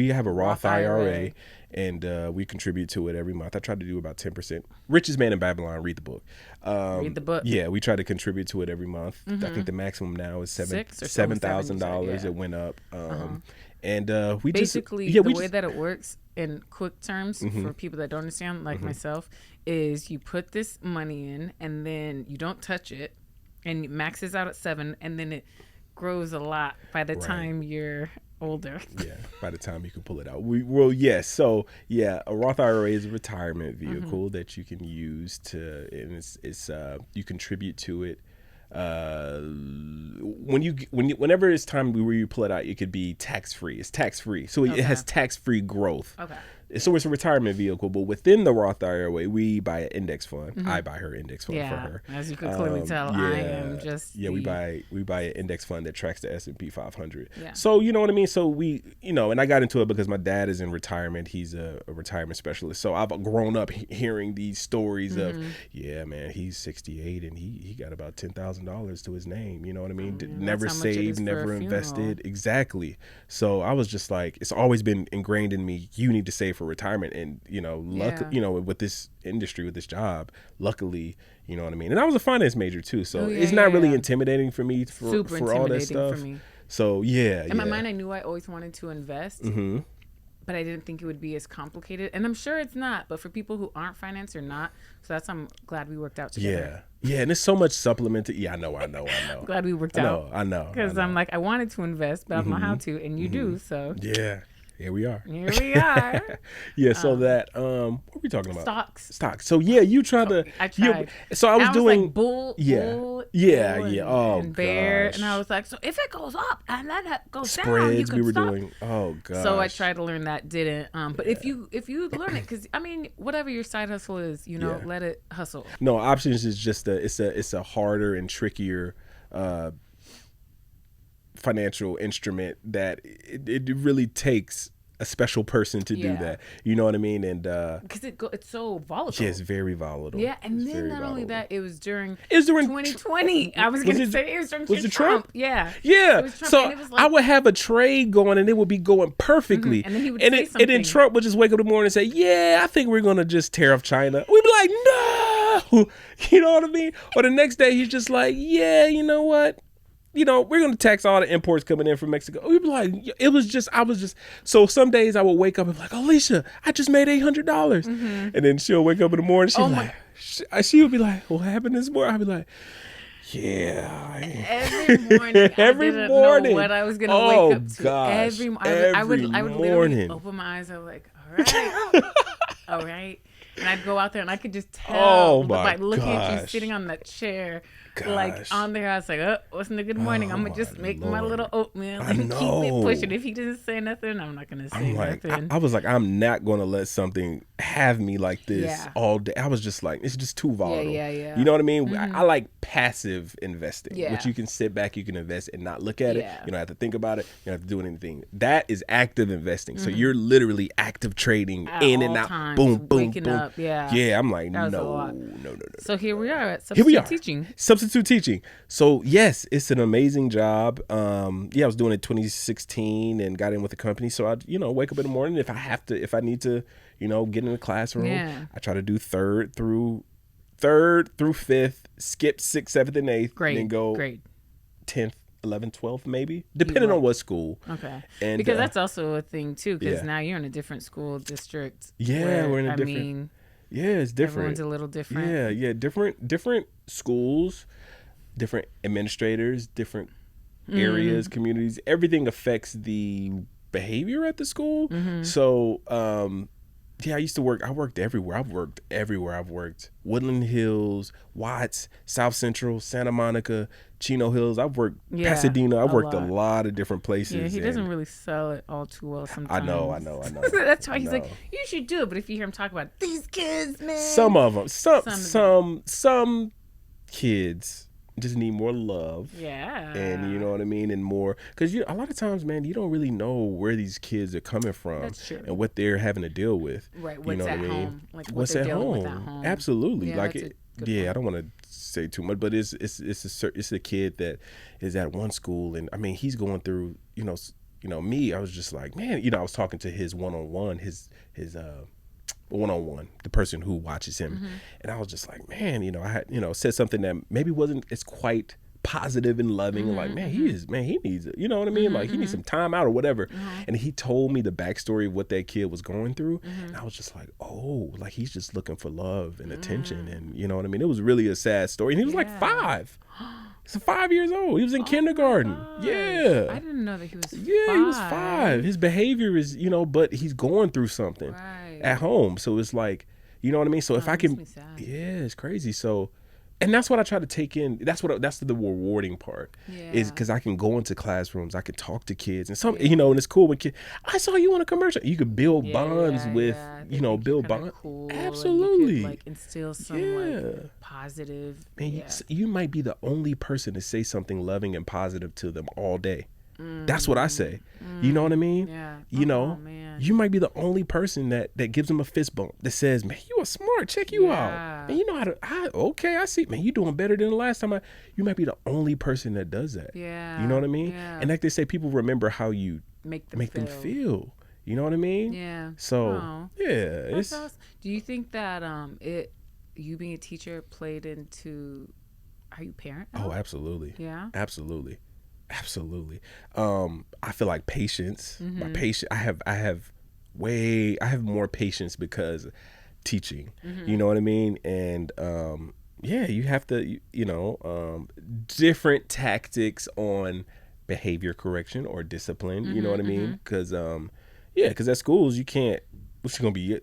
have a Roth IRA, and we contribute to it every month. I try to do about 10%. Richest Man in Babylon. Read the book. Read the book. Yeah, we try to contribute to it every month. I think the maximum now is $7,000. It went up. And we basically the way that it works in quick terms for people that don't understand, like myself, is you put this money in and then you don't touch it, and it maxes out at 7, and then it grows a lot by the time you're older. By the time you can pull it out. A Roth IRA is a retirement vehicle that you can use and it's you contribute to it. Whenever it's time where you pull it out, it could be tax free. It's tax free, so it has tax free growth. So it's a retirement vehicle, but within the Roth IRA, we buy an index fund. I buy her index fund for her. As you can clearly tell, I am just we buy an index fund that tracks the S&P 500. Yeah. So you know what I mean. So we, and I got into it because my dad is in retirement. He's a retirement specialist. So I've grown up hearing these stories of, yeah, man, he's 68 and he got about $10,000 to his name. You know what I mean? Never saved, never invested. Exactly. So I was just like, it's always been ingrained in me. You need to save for retirement, and with this industry, with this job, luckily, you know what I mean. And I was a finance major too, so it's not really intimidating for me for all that stuff. For me. So in my mind, I knew I always wanted to invest, but I didn't think it would be as complicated. And I'm sure it's not. But for people who aren't finance or not, so I'm glad we worked out together. Yeah, and there's so much supplemented. Yeah, I know. Glad we worked out. I know. Because I'm like, I wanted to invest, but I don't know how to, and you do. So here we are. So that what are we talking about? Stocks. So you tried to. I tried. I was doing like bull. Oh, and bear, gosh. and I was like, so if it goes up and then it goes spreads, down, you can we were stop. doing. Oh god. So I tried to learn that, didn't. But if you learn it, because I mean, whatever your side hustle is, let it hustle. No, options is just it's a harder and trickier financial instrument that it really takes a special person to do that. You know what I mean? And because it's so volatile. Yeah, it's very volatile. Yeah, and then not only that, it was during 2020. I was gonna say it was during Trump. Yeah. It was Trump, so it was like, I would have a trade going and it would be going perfectly. And then he would say something. And then Trump would just wake up in the morning and say, "Yeah, I think we're gonna just tariff China." We'd be like, "No," you know what I mean? Or the next day he's just like, "Yeah, you know what? We're going to tax all the imports coming in from Mexico." We'd be like, so some days I would wake up and be like, "Alicia, I just made $800. And then she'll wake up in the morning. She would be like, "What happened this morning?" I'd be like, "Yeah." Every morning. Know what I was going to wake up to. Gosh, I would literally open my eyes. I was like, all right. All right. And I'd go out there and I could just tell by looking at you sitting on that chair. Like on there, I was like, "Oh, wasn't a good morning. I'm gonna just make my little oatmeal and keep it pushing. If he doesn't say nothing, I'm not gonna say nothing." I was like, I'm not gonna let something have me like this all day. I was just like, it's just too volatile. Yeah. You know what I mean? I like passive investing, which you can sit back, you can invest and not look at it. You don't have to think about it. You don't have to do anything. That is active investing. So you're literally active trading at in and out. Times, boom, boom, waking boom. Up, I'm like, no. So here we are at substitute teaching. Substitute teaching. So yes, it's an amazing job. I was doing it 2016 and got in with the company. So I, wake up in the morning if I need to, get in the classroom. I try to do third through fifth, skip 6th, 7th, and 8th, great, then go great. 10th, 11th, 12th, maybe, depending on what school. Okay. And because that's also a thing too, because now you're in a different school district. We're in a different. It's different. Everyone's a little different. Different schools, different administrators, different areas, communities. Everything affects the behavior at the school. So, I used to work. I worked everywhere. I've worked Woodland Hills, Watts, South Central, Santa Monica, Chino Hills. I've worked Pasadena. I've worked a lot of different places. Yeah, he doesn't really sell it all too well sometimes. I know. That's why he's like, you should do it. But if you hear him talk about these kids, man, some of them, some kids just need more love. And you know what I mean? And more, because a lot of times, man, you don't really know where these kids are coming from. That's true. And what they're having to deal with. Right. What's at home? Like what's at home? Absolutely. Yeah, I don't want to say too much, but it's a kid that is at one school, and I mean, he's going through, me, I was just like, man, I was talking to his one-on-one, his one-on-one, the person who watches him. And I was just like, man, I had, said something that maybe wasn't as quite positive and loving. Like, man, he needs it. You know what I mean? Like, he needs some time out or whatever. And he told me the backstory of what that kid was going through. And I was just like, oh, like he's just looking for love and attention. And you know what I mean? It was really a sad story. And he was like 5. He's 5 years old. He was in kindergarten. Yeah. I didn't know that he was 5. Yeah, he was 5. His behavior is, but he's going through something at home. So it's like, you know what I mean? So if I can, it's crazy. So And that's what I try to take in. That's the rewarding part, is because I can go into classrooms, I can talk to kids, and and it's cool when kids. I saw you on a commercial. You could build bonds with, build bonds. Cool, absolutely, you could, like, instill some positive. Man, you might be the only person to say something loving and positive to them all day. That's what I say. You know what I mean? Yeah. Man. You might be the only person that gives them a fist bump, that says, man, you are smart. Check you out. And you know how to, I see. Man, you doing better than the last time. You might be the only person that does that. Yeah. You know what I mean? Yeah. And like they say, people remember how you make them feel. You know what I mean? Yeah. So, it's. Awesome. Do you think that you being a teacher played into, are you a parent now? Oh, absolutely. Yeah. Absolutely. I feel like patience. My patience. I have more patience because teaching. You know what I mean? And you have to different tactics on behavior correction or discipline. You know what I mean? Because because at schools you can't. What's gonna be,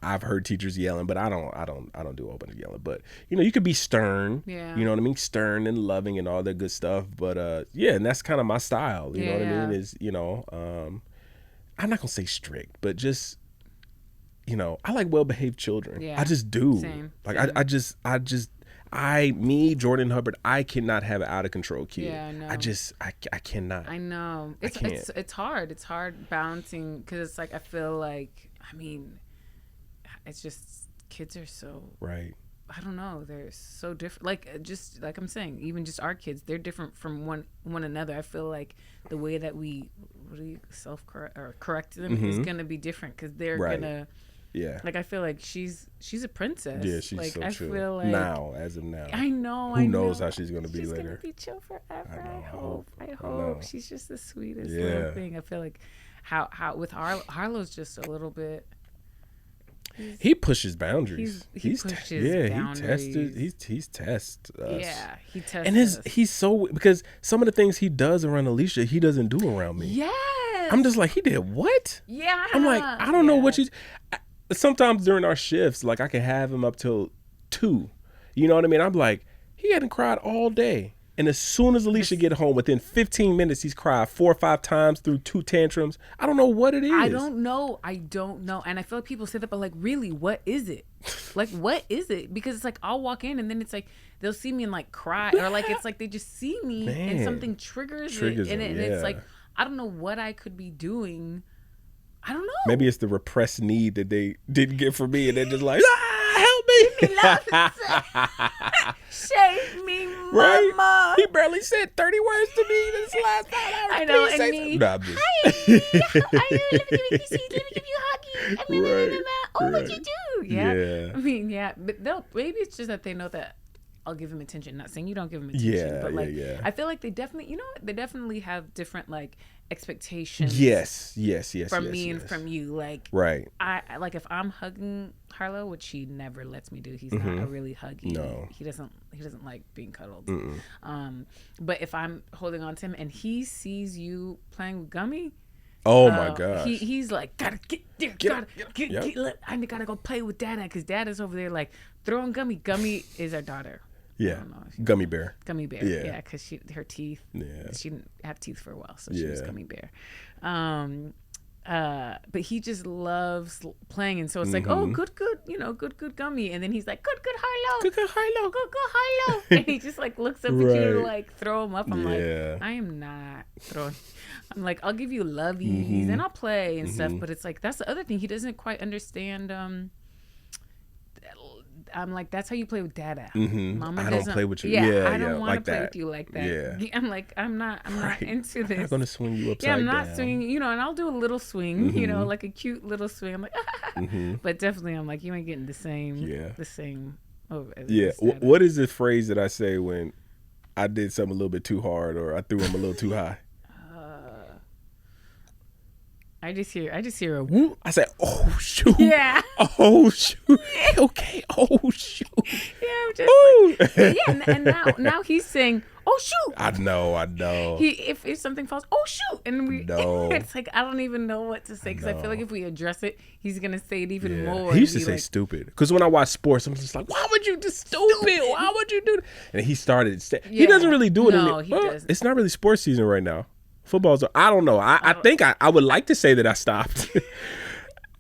I've heard teachers yelling, but I don't do open yelling. But you could be stern, you know what I mean, stern and loving and all that good stuff. But and that's kind of my style. You know what I mean? Is I'm not gonna say strict, but just I like well behaved children. Yeah. I just do. Same. Jordan Hubbard, I cannot have an out of control kid. Yeah, no. I cannot. I know. It's hard. It's hard balancing, because it's like, I feel like, it's just, kids are so, right. I don't know, they're so different. Like, just like I'm saying, even just our kids, they're different from one another. I feel like the way that we correct them is gonna be different, because they're gonna. Yeah. Like, I feel like she's a princess. Yeah, she's like, so I chill. feel like as of now. I know. Who knows how she's gonna be later? She's gonna be chill forever. I hope. She's just the sweetest little thing. I feel like how with Harlow's just a little bit. He pushes boundaries. He pushes boundaries. He's tests us. Yeah, he tests and he's so, because some of the things he does around Alicia, he doesn't do around me. Yes. I'm just like, he did what? Yeah. I'm like, I don't know what you. Sometimes during our shifts, like, I can have him up till 2. You know what I mean? I'm like, he hadn't cried all day. And as soon as Alicia get home, within 15 minutes, he's cried 4 or 5 times through 2 tantrums. I don't know what it is. I don't know. And I feel like people say that, but like, really, what is it? Like, what is it? Because it's like, I'll walk in and then it's like, they'll see me and like cry. Or like, it's like they just see me and something triggers it. And it's like, I don't know what I could be doing. I don't know. Maybe it's the repressed need that they didn't get from me, and they're just like, help me. Give me love. Shave me, mama. Right? He barely said 30 words to me this last time. I know, and me. Nah, just... Hi, let me give you a huggy. Oh, what'd you do? Yeah. I mean, yeah. But maybe it's just that they know that I'll give him attention. Not saying you don't give him attention, but like, I feel like they definitely have different, like, expectations. Yes. From me and from you, like, right. I like, if I'm hugging Harlow, which he never lets me do. He's not a really huggy. No, he doesn't like being cuddled. But if I'm holding on to him and he sees you playing with Gummy, oh my gosh, he's like, gotta get there, I gotta go play with Dada, because Dada's over there like throwing Gummy. Gummy is our daughter. Yeah, Gummy Bear. Yeah, because her teeth. Yeah, she didn't have teeth for a while, so she was Gummy Bear. But he just loves playing, and so it's like, oh, good, good Gummy, and then he's like, good Harlow, and he just like looks up at you to like throw him up. I'm like, I am not throwing. I'm like, I'll give you lovies and I'll play and stuff, but it's like, that's the other thing, he doesn't quite understand. I'm like, that's how you play with Dada. Mama I don't play with you. I don't want to play with you like that. Yeah. I'm like, I'm not into this. I'm not gonna swing you upside down. I'm not swinging, and I'll do a little swing, like a cute little swing. I'm like, but definitely, I'm like, you ain't getting the same. What is the phrase that I say when I did something a little bit too hard, or I threw him a little too high? I just hear a whoop. I say, oh shoot. Yeah. Oh shoot. Okay. Oh shoot. Yeah. I'm just like, and now he's saying, oh oh shoot. I know. If something falls, oh shoot, and it's like I don't even know what to say because I feel like if we address it, he's gonna say it even more. He used to say stupid because when I watch sports, I'm just like, why would you do stupid? Why would you do that? And he started. He doesn't really do it. No, he doesn't. It's not really sports season right now. Football's. I don't know. I think I would like to say that I stopped.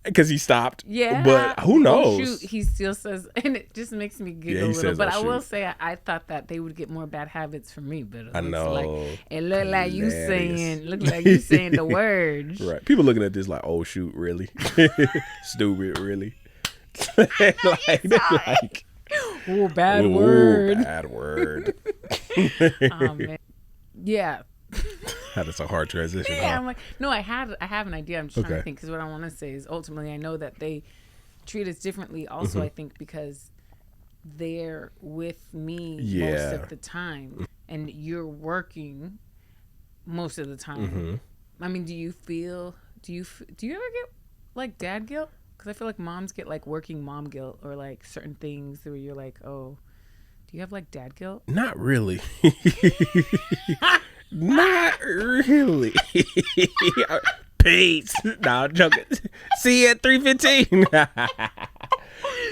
Because he stopped. Yeah. But who knows? Oh, shoot, he still says, and it just makes me giggle a little. But I will say, I thought that they would get more bad habits from me. But it looked like you saying the words. Right. People looking at this like, oh, shoot, really? Stupid, really? like, oh, bad word. Bad word. Oh, man. Yeah. That's a hard transition. Yeah, huh? I'm like, no, I have an idea. I'm just trying to think because what I want to say is ultimately I know that they treat us differently. Also, I think because they're with me most of the time, and you're working most of the time. I mean, do you ever get like dad guilt? Because I feel like moms get like working mom guilt or like certain things where you're like, oh, do you have like dad guilt? Not really. Not really. Peace. No, I'm joking. See you at 3:15.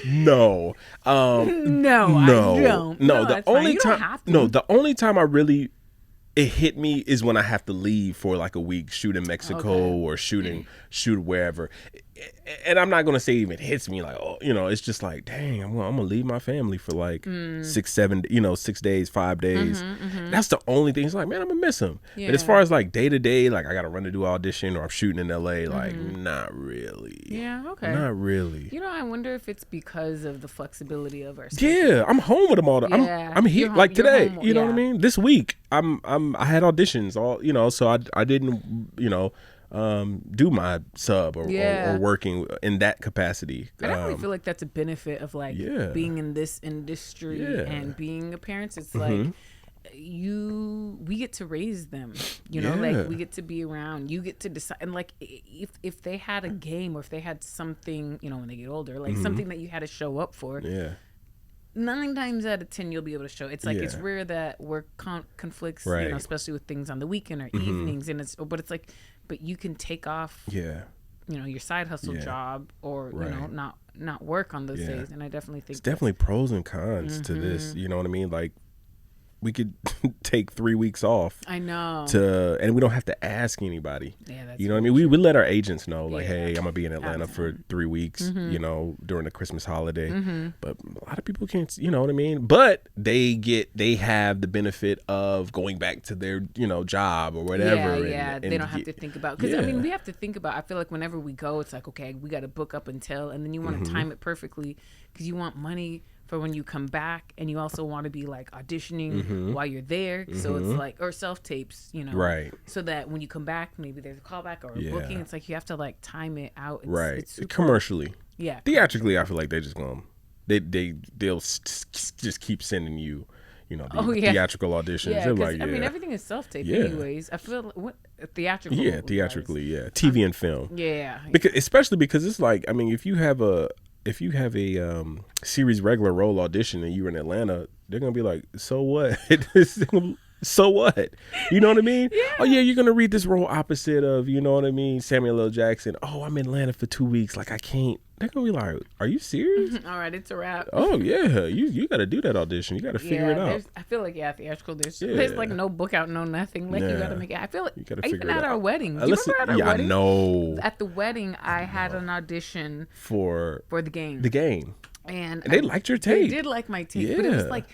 No. No, I don't. No, the only time I really it hit me is when I have to leave for like a week, shoot in Mexico or shoot wherever. And I'm not going to say it even hits me like, oh, it's just like, dang, I'm going to leave my family for like 6 days, 5 days. That's the only thing. It's like, man, I'm going to miss them. Yeah. But as far as like day to day, like I got to run to do audition or I'm shooting in LA, like not really. Yeah, okay. Not really. I wonder if it's because of the flexibility of our schedule. Yeah, I'm home with them all the I'm here like today, you know what I mean? This week, I had auditions all, so I didn't, do my sub or working in that capacity. I definitely feel like that's a benefit of like being in this industry and being a parent. It's like we get to raise them, like we get to be around, you get to decide. And like if they had a game or if they had something, when they get older, like something that you had to show up for. Yeah. 9 times out of 10 you'll be able to show. It's like it's rare that work conflicts, especially with things on the weekend or evenings, and but you can take off your side hustle job or not work on those days. And I definitely think it's definitely pros and cons to this, you know what I mean? Like we could take 3 weeks off. I know. And we don't have to ask anybody. Yeah, that's you know what I mean? We let our agents know, like, hey, I'm going to be in Atlanta for 3 weeks, during the Christmas holiday. But a lot of people can't, you know what I mean? But they have the benefit of going back to their, job or whatever. Yeah, they don't have to think about, because I mean, we have to think about, I feel like whenever we go, it's like, okay, we got to book up until, and then you want to time it perfectly because you want money for when you come back, and you also want to be like auditioning while you're there. So it's like, or self tapes, right? So that when you come bask, maybe there's a callback or a booking. It's like you have to like time it out. It's commercially. Yeah. Theatrically, I feel like they're just going. They'll just keep sending you, theatrical auditions. Yeah, like, I mean, everything is self tape anyways. I feel theatrical. Yeah, theatrically. Yeah, TV and film. Yeah. Especially because it's like, I mean, if you have a series regular role audition and you're in Atlanta, they're gonna be like, so what? So what? You know what I mean? Yeah. Oh yeah, you're gonna read this role opposite of, Samuel L. Jackson. Oh, I'm in Atlanta for 2 weeks. Like I can't. They're gonna be like, are you serious? All right, it's a wrap. Oh yeah, you got to do that audition. You got to figure it out. I feel like theatrical. There's like no book out, no nothing. Like you got to make it. I feel like you gotta even at our wedding. Do you remember at our wedding? I know. At the wedding, I had an audition for the game. The game. And they liked your tape. They did like my tape, but it was like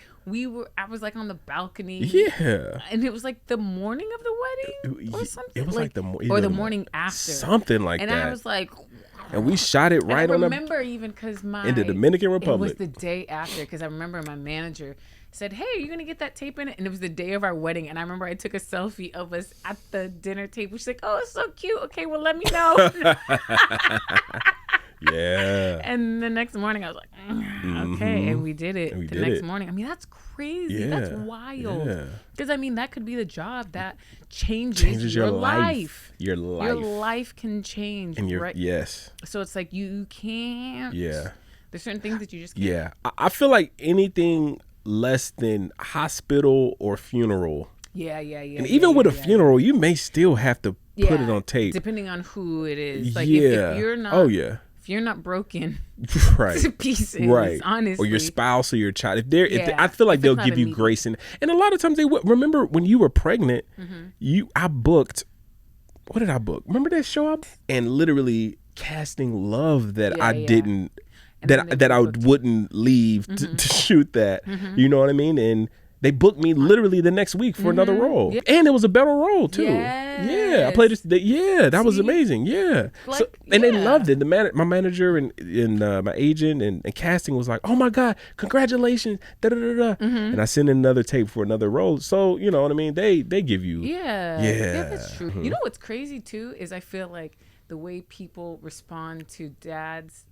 I was like on the balcony. Yeah. And it was like the morning of the wedding or something. It was like the morning after. Something like that. And I was like, and we shot it right on the. I remember even because in the Dominican Republic. It was the day after, because I remember my manager said, hey, are you going to get that tape in it? And it was the day of our wedding. And I remember I took a selfie of us at the dinner table. She's like, oh, it's so cute. Okay, well, let me know. Yeah. And the next morning I was like, okay. And we did it the next morning. I mean, that's crazy. Yeah. That's wild. Because, I mean, that could be the job that changes your life. Your life. Your life can change. And right? Yes. So it's like you can't. Yeah. There's certain things that you just can't. Yeah. I feel like anything less than hospital or funeral. Yeah. And even with a funeral, you may still have to put it on tape. Depending on who it is. Like if you're not if you're not broken to pieces, honestly. Or your spouse or your child. I feel like they'll give you grace. And a lot of times they would. Remember when you were pregnant, I booked, what did I book? Remember that show? And literally casting love that I didn't, that I wouldn't leave to shoot that. You know what I mean? And they booked me literally the next week for another role. Yep. And it was a better role, too. Yes. Yeah, I played this. That was amazing. Yeah. And they loved it. My manager and my agent and casting was like, oh, my God, congratulations. And I sent in another tape for another role. So, you know what I mean? They give you. Yeah, that's true. You know what's crazy, too, is I feel like the way people respond to dads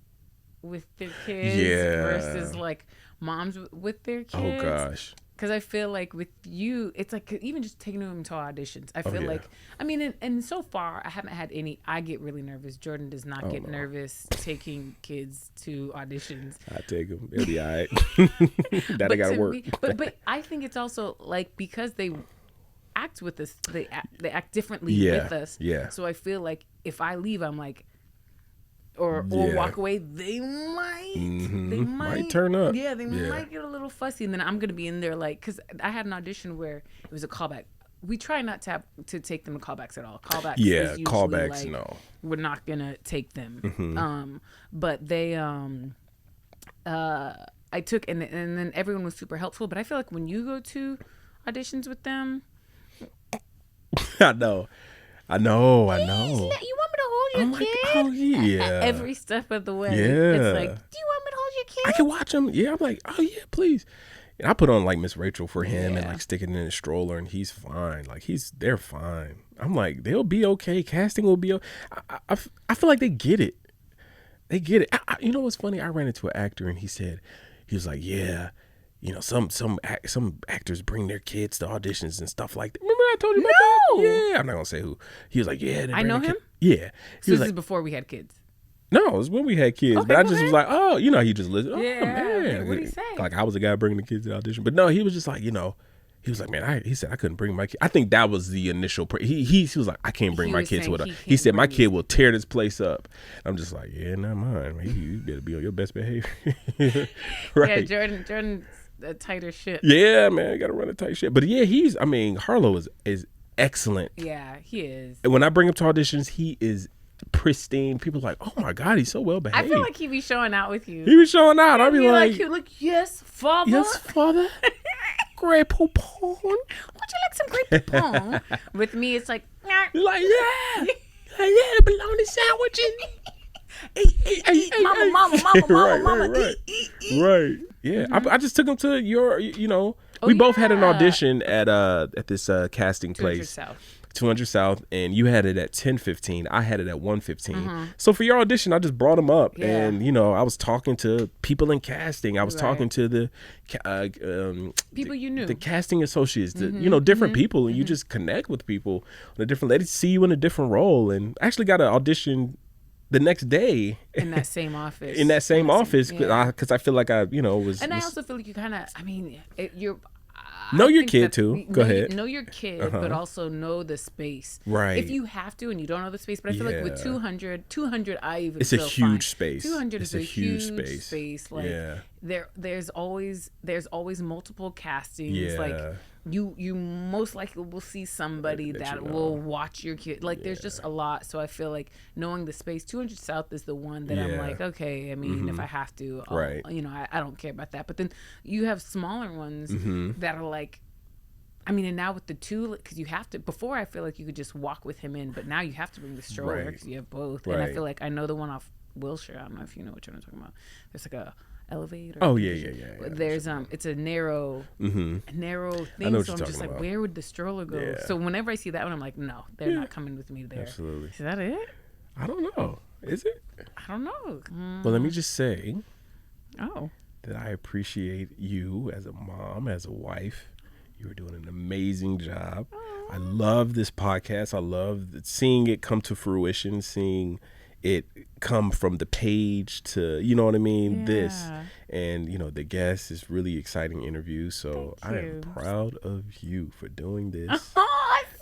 with their kids versus like moms with their kids. Oh, gosh. Because I feel like with you, it's like even just taking them to auditions. I feel like, I mean, and so far I haven't had any. I get really nervous. Jordan does not get nervous taking kids to auditions. I take them. It'll be all right. That I gotta work. But I think it's also like because they act with us, they act differently with us. Yeah. So I feel like if I leave, I'm like, or walk away, they might turn up. Yeah, they might get a little fussy, and then I'm gonna be in there like, because I had an audition where it was a callback. We try not to take them to callbacks at all. Callbacks, is callbacks, like, no, we're not gonna take them. But they I took and then everyone was super helpful. But I feel like when you go to auditions with them, I know. You want me to hold your kid? Oh, yeah. Every step of the way. Yeah. It's like, do you want me to hold your kid? I can watch him. Yeah, I'm like, oh, yeah, please. And I put on like Miss Rachel for him and like stick it in his stroller and he's fine. Like they're fine. I'm like, they'll be okay. Casting will be okay. I feel like they get it. They get it. You know what's funny? I ran into an actor and he was like, yeah, you know, some actors bring their kids to auditions and stuff like that. Remember I told you about that? Yeah, I'm not gonna say who. He was like, yeah. I know him? Yeah. So this is before we had kids? No, it was when we had kids. Okay, but I just was like, oh, you know, he just listened. Oh, man. What'd he say? Like I was the guy bringing the kids to the audition. But no, he was just like, you know, he was like, man, he said I couldn't bring my kid. I think that was the initial. He was like, I can't bring my kids with her. He said my kid will tear this place up. I'm just like, yeah, not mine. You better be on your best behavior. Right. Yeah, Jordan's a tighter ship. Yeah, man, got to run a tight ship. But yeah, Harlow is excellent. Yeah, he is. And when I bring him to auditions, he is pristine. People are like, oh my God, he's so well behaved. I feel like he be showing out with you. He be showing out. I'll be like, yes, father. Yes, father. Grape poupon. Would you like some grape poupon? With me, it's like, like yeah, bologna sandwiches. Mama. Right. Yeah. I just took him to your, you know, we both had an audition at this casting place. 200 South, and you had it at 10:15. I had it at 1:15. So for your audition, I just brought him up, and you know, I was talking to people in casting. I was talking to the people you knew, the casting associates, you know, different people, and you just connect with people on a different. They see you in a different role, and I actually got an audition the next day in that same office. Because I feel like I also feel like you kind of, I mean, you're. Know your kid too. Go ahead. Know your kid, but also know the space. Right. If you have to and you don't know the space, but I feel like with 200, I even it's feel a huge fine. space. 200 is a huge space. Like there's always multiple castings. Yeah. Like you most likely will see somebody that will watch your kid. Like there's just a lot. So I feel like knowing the space, 200 South is the one that I'm like, okay, I mean, if I have to, you know, I don't care about that. But then you have smaller ones that are like, I mean, and now with the two, because you have to, before I feel like you could just walk with him in, but now you have to bring the stroller because you have both. And I feel like I know the one off Wilshire. I don't know if you know what I'm talking about. There's like a elevator. Oh yeah. There's it's a narrow thing. So I'm just like, where would the stroller go? Yeah. So whenever I see that one, I'm like, no, they're not coming with me there. Absolutely. Is that it? I don't know. Is it? I don't know. Well, let me just say. Oh. That I appreciate you as a mom, as a wife. You are doing an amazing job. Aww. I love this podcast. I love seeing it come to fruition, seeing it come from the page to, you know what I mean, this. And, you know, the guest is really exciting interview. So I am proud of you for doing this.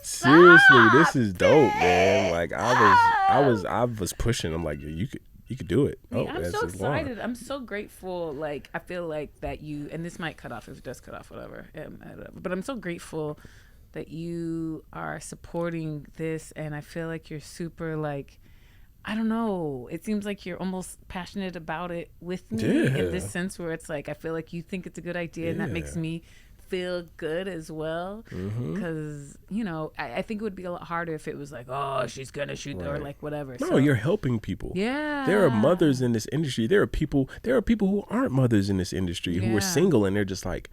Seriously, this is dope, man. Like I was pushing. I'm like, you could do it. I'm so excited. I'm so grateful. Like, I feel like that you, and this might cut off if it does cut off, whatever. But I'm so grateful that you are supporting this, and I feel like you're super, like, I don't know. It seems like you're almost passionate about it with me in this sense where it's like, I feel like you think it's a good idea, and that makes me feel good as well. Because, you know, I think it would be a lot harder if it was like, oh, she's going to shoot or like whatever. No, you're helping people. Yeah. There are mothers in this industry. There are people who aren't mothers in this industry who are single, and they're just like,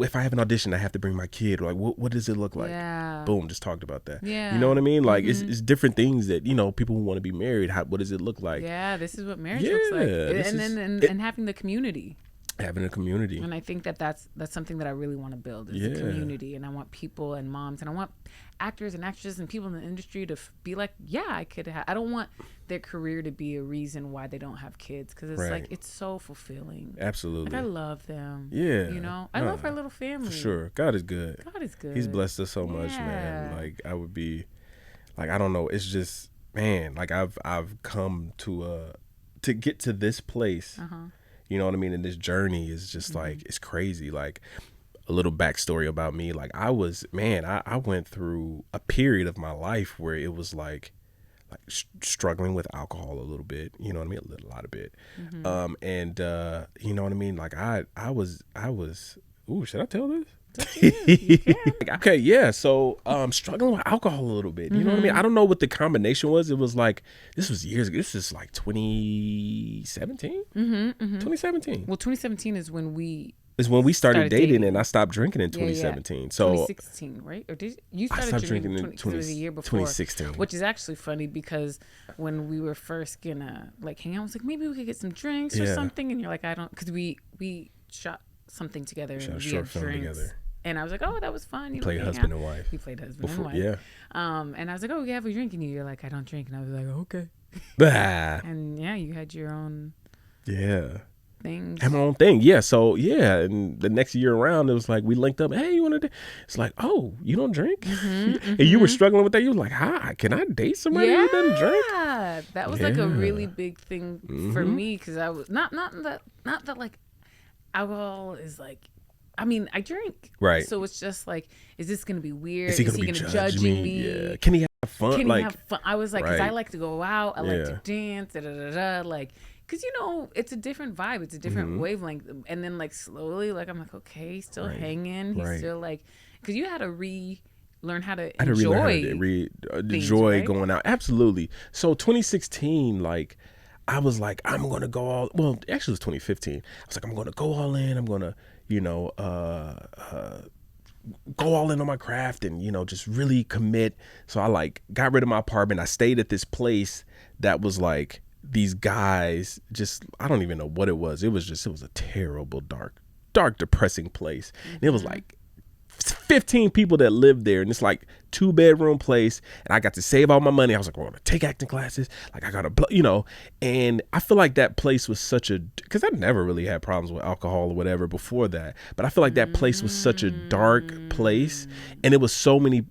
if I have an audition, I have to bring my kid. Like, what does it look like? Boom, just talked about that. You know what I mean? Like, it's different things that, you know, people who want to be married, what does it look like? This is what marriage looks like. And having the community. Having a community. And I think that's something that I really want to build is a community. And I want people and moms, and I want actors and actresses and people in the industry to be like, I could have. I don't want their career to be a reason why they don't have kids, because it's like, it's so fulfilling. Absolutely. Like, I love them. You know, I love our little family. For sure. God is good. God is good. He's blessed us so much, man. Like, I would be, like, I don't know. It's just, man, like, I've come to get to this place. You know what I mean? And this journey is just like, it's crazy. Like, a little backstory about me. Like, I went through a period of my life where it was like struggling with alcohol a little bit, you know what I mean? A lot of bit. And you know what I mean? Like, I was, ooh, should I tell this? Okay, yeah. So struggling with alcohol a little bit. You know what I mean? I don't know what the combination was. It was like, this was years ago. This is like 2017? 2017. Well, 2017 is when we started dating, and I stopped drinking in 2017. So 2016, right? Or did you started drinking in 20, it was a year before 2016. Which is actually funny, because when we were first gonna like hang out, I was like, maybe we could get some drinks or something, and you're like, I don't, because we shot something together, and we had drinks together. And I was like, oh, that was fun. You played husband and wife. We played husband and wife. Yeah. And I was like, oh, we have a drink, and you're like, I don't drink, and I was like, okay. And you had your own thing. Had my own thing. Yeah. So and the next year around, it was like we linked up. Hey, you want to? It's like, oh, you don't drink, and you were struggling with that. You were like, hi, can I date somebody who doesn't drink? Yeah, that was like a really big thing for me, because I was not that like alcohol is like. I mean, I drink. Right. So it's just like, is this going to be weird? Is he going to judge me? Yeah. Can he have fun? Can he have fun? I was like, because I like to go out. I like to dance. Like, because, you know, it's a different vibe. It's a different wavelength. And then, like, slowly, like, I'm like, okay, he's still hanging. He's still, like, because you had to learn how to enjoy going out. Absolutely. So 2016, like, I was like, I'm going to go all, well, actually it was 2015. I was like, I'm going to go all in. I'm going to, you know, go all in on my craft and, you know, just really commit. So I like got rid of my apartment. I stayed at this place that was like these guys, just, I don't even know what it was. It was a terrible, dark, depressing place. And it was like 15 people that lived there, and it's like 2-bedroom place, and I got to save all my money. I was like, well, I'm gonna take acting classes, like I gotta, you know. And I feel like that place was such a, because I never really had problems with alcohol or whatever before that, but I feel like that place was such a dark place, and it was so many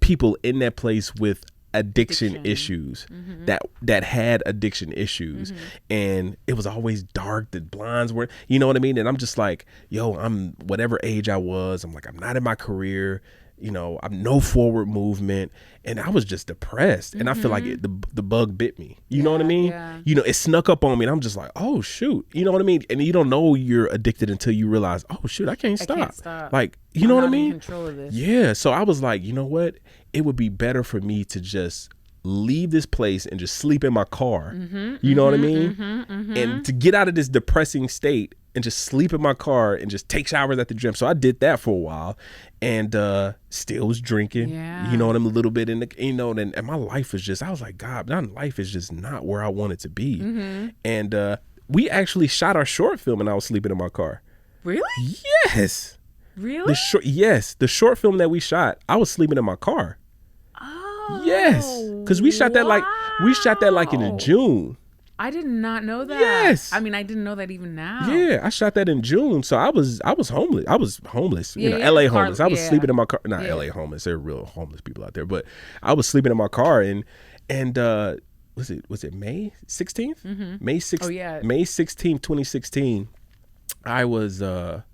people in that place with addiction issues that had addiction issues, and it was always dark. The blinds were, you know what I mean? And I'm just like, yo, I'm whatever age I was, I'm like, I'm not in my career, you know, I'm no forward movement, and I was just depressed. And I feel like the bug bit me, you know what I mean? You know, it snuck up on me, and I'm just like, oh shoot, you know what I mean? And you don't know you're addicted until you realize, oh shoot, I can't stop. Like, you know what I mean? Control of this. Yeah. So I was like, you know what? It would be better for me to just leave this place and just sleep in my car. You know what I mean? And to get out of this depressing state and just sleep in my car and just take showers at the gym. So I did that for a while, and still was drinking, you know what I mean, a little bit in the, you know, and my life was just, I was like, God, my life is just not where I want it to be. And we actually shot our short film and I was sleeping in my car. Really? Yes. Really? The short film that we shot, I was sleeping in my car. Yes, because we shot that like in June. I did not know that. Yes. I mean, I didn't know that even now. Yeah, I shot that in June. So I was homeless. I was homeless. LA homeless. I was sleeping in my car. Not LA homeless. There are real homeless people out there. But I was sleeping in my car and was it May 16th? Mm-hmm. May 6th. Oh yeah. May 16th, 2016. I was so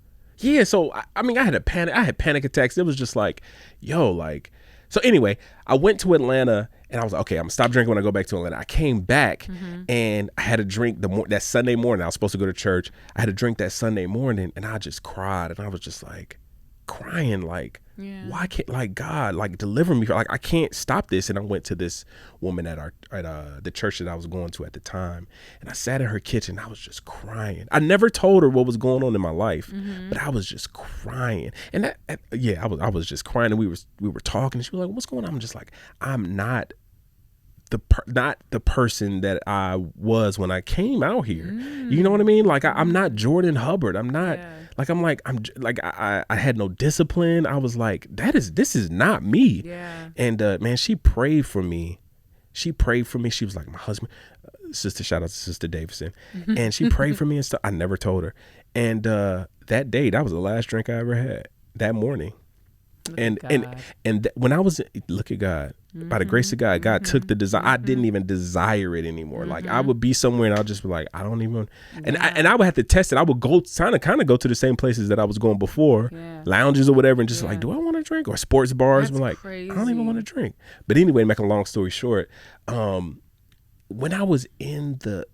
I mean I had panic attacks. It was just like, so anyway, I went to Atlanta and I was like, okay, I'm gonna stop drinking when I go back to Atlanta. I came back and I had a drink that Sunday morning. I was supposed to go to church. I had a drink that Sunday morning and I just cried and I was just like crying like, why can't, like, God, like, deliver me, like, I can't stop this. And I went to this woman at the church that I was going to at the time, and I sat in her kitchen. I was just crying. I never told her what was going on in my life, but I was just crying. And I was just crying, and we were talking, and she was like, what's going on? I'm just like, I'm not the person that I was when I came out here. You know what I mean? Like I'm not Jordan Hubbard. I'm not I had no discipline. I was like, this is not me. Yeah. And man, she prayed for me. She was like my husband, sister, shout out to Sister Davidson. And she prayed for me and stuff. I never told her. And that day, that was the last drink I ever had that morning. And when I was, look at God, by the grace of God, God took the desire. I didn't even desire it anymore. Like I would be somewhere and I'll just be like, I don't even, and I would have to test it. I would go kind of go to the same places that I was going before, lounges or whatever, and just like, do I want to drink? Or sports bars. I'm like, crazy. I don't even want to drink. But anyway, to make a long story short, when I was in the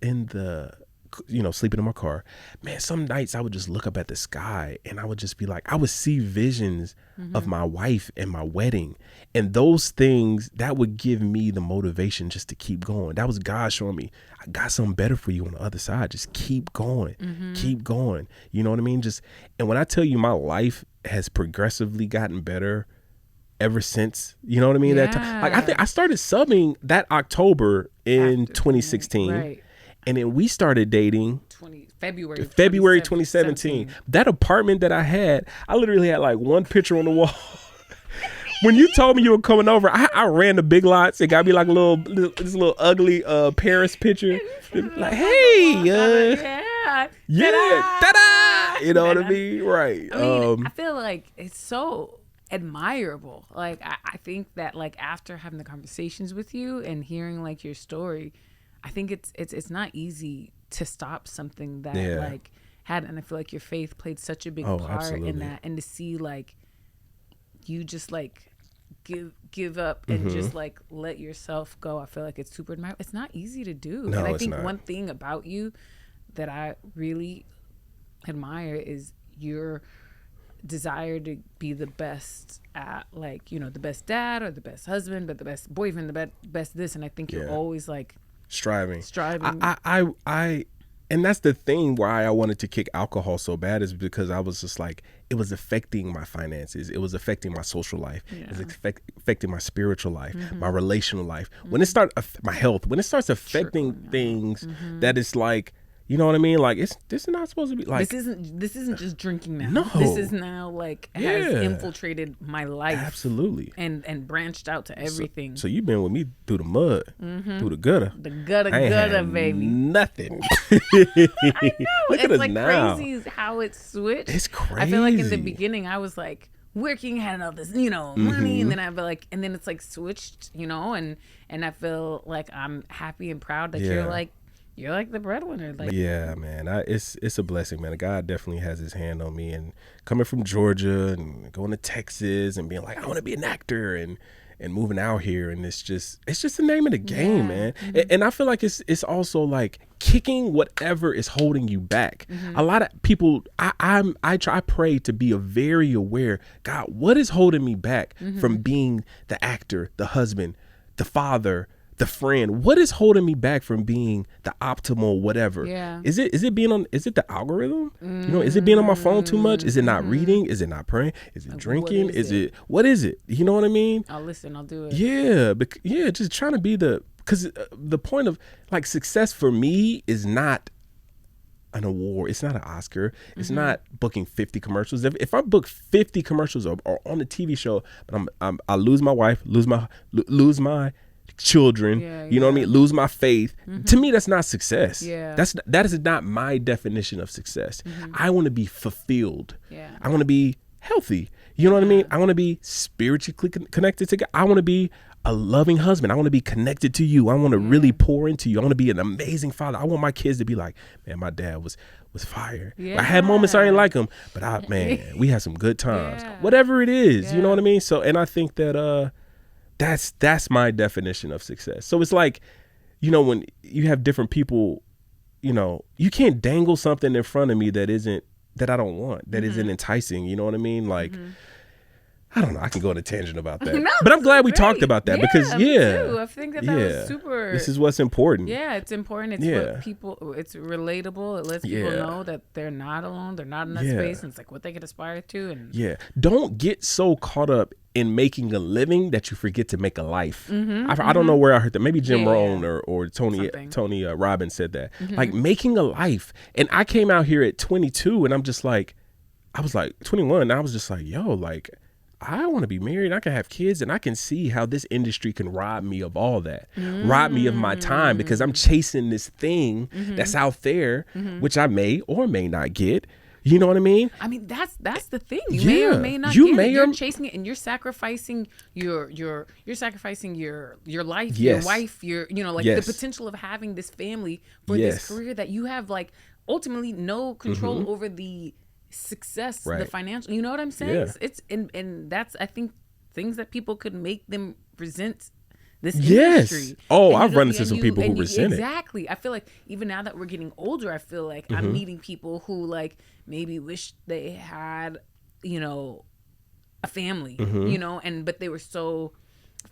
sleeping in my car, man, some nights I would just look up at the sky and I would just be like, I would see visions of my wife and my wedding, and those things that would give me the motivation just to keep going. That was God showing me, I got something better for you on the other side. Just keep going, keep going. You know what I mean? And when I tell you my life has progressively gotten better ever since, you know what I mean? That time, like I think I started subbing that October in 2016. Right. And then we started dating February 2017. That apartment that I had, I literally had like one picture on the wall. When you told me you were coming over, I ran the Big Lots and got me like this little ugly Paris picture. Like, hey, ta-da! You know what I mean? Right. I mean, I feel like it's so admirable. Like, I think that like after having the conversations with you and hearing like your story, I think it's not easy to stop something that like had, and I feel like your faith played such a big part in that, and to see like you just like give up and just like let yourself go. I feel like it's super admirable. It's not easy to do. No, and I think one thing about you that I really admire is your desire to be the best at, like, the best dad or the best husband, but the best boyfriend, the best this. And I think you're always like striving. I and that's the thing why I wanted to kick alcohol so bad, is because I was just like, it was affecting my finances, it was affecting my social life, it was affecting my spiritual life, my relational life. When it starts my health, when it starts affecting things that is like, you know what I mean? Like, this is not supposed to be like, this isn't just drinking now. No, this is now like has infiltrated my life. Absolutely. And branched out to everything. So you've been with me through the mud, through the gutter. The gutter, baby. Nothing. I know. It's like now. Crazy how it switched. It's crazy. I feel like in the beginning I was like working, had all this, money, and then I feel like, and then it's like switched, and I feel like I'm happy and proud that you're like the breadwinner. Like, yeah, man, it's a blessing, man. God definitely has his hand on me, and coming from Georgia and going to Texas and being like, I want to be an actor, and moving out here, and it's just the name of the game, man. And I feel like it's also like kicking whatever is holding you back. A lot of people, I pray to be very aware, God, what is holding me back from being the actor, the husband, the father, the friend? What is holding me back from being the optimal whatever? Yeah. Is it the algorithm? Is it being on my phone too much? Is it not reading? Is it not praying? Is it drinking? What is it? You know what I mean? I'll listen, I'll do it. Yeah, just trying to be because the point of like success for me is not an award. It's not an Oscar. It's not booking 50 commercials. If I book 50 commercials or on a TV show, but I lose my wife, lose my children, you know what I mean, lose my faith, to me that's not success. That is not my definition of success. I want to be fulfilled. I want to be healthy, you know what I mean. I want to be spiritually connected to God. I want to be a loving husband. I want to be connected to you. I want to really pour into you. I want to be an amazing father. I want my kids to be like, man, my dad was fire. I had moments I didn't like him, but man, we had some good times. Whatever it is, you know what I mean. So, and I think that that's my definition of success. So it's like, you know, when you have different people, you know, you can't dangle something in front of me that I don't want, that isn't enticing. You know what I mean? Like, I don't know. I can go on a tangent about that. No, but I'm glad we talked about that because, me too. I think that was super. This is what's important. Yeah, it's important. It's what people, it's relatable. It lets people know that they're not alone. They're not in that space. And it's like what they can aspire to. And don't get so caught up in making a living that you forget to make a life. I don't know where I heard that. Maybe Jim Rohn or Tony Robbins said that. Like making a life. And I came out here at 22 and I'm just like, I was like 21 and I was just like, yo, like, I want to be married. I can have kids and I can see how this industry can rob me of all that, rob me of my time because I'm chasing this thing that's out there, which I may or may not get. You know what I mean? I mean, that's the thing. You may or may not get it. You're chasing it and you're sacrificing you're sacrificing your life, your wife, the potential of having this family for this career that you have like ultimately no control over the success, the financial, you know what I'm saying? It's and that's, I think, things that people could make them resent this industry. Oh, I've run into some people who resent it. Exactly. I feel like even now that we're getting older, I feel like I'm meeting people who like maybe wish they had, a family, but they were so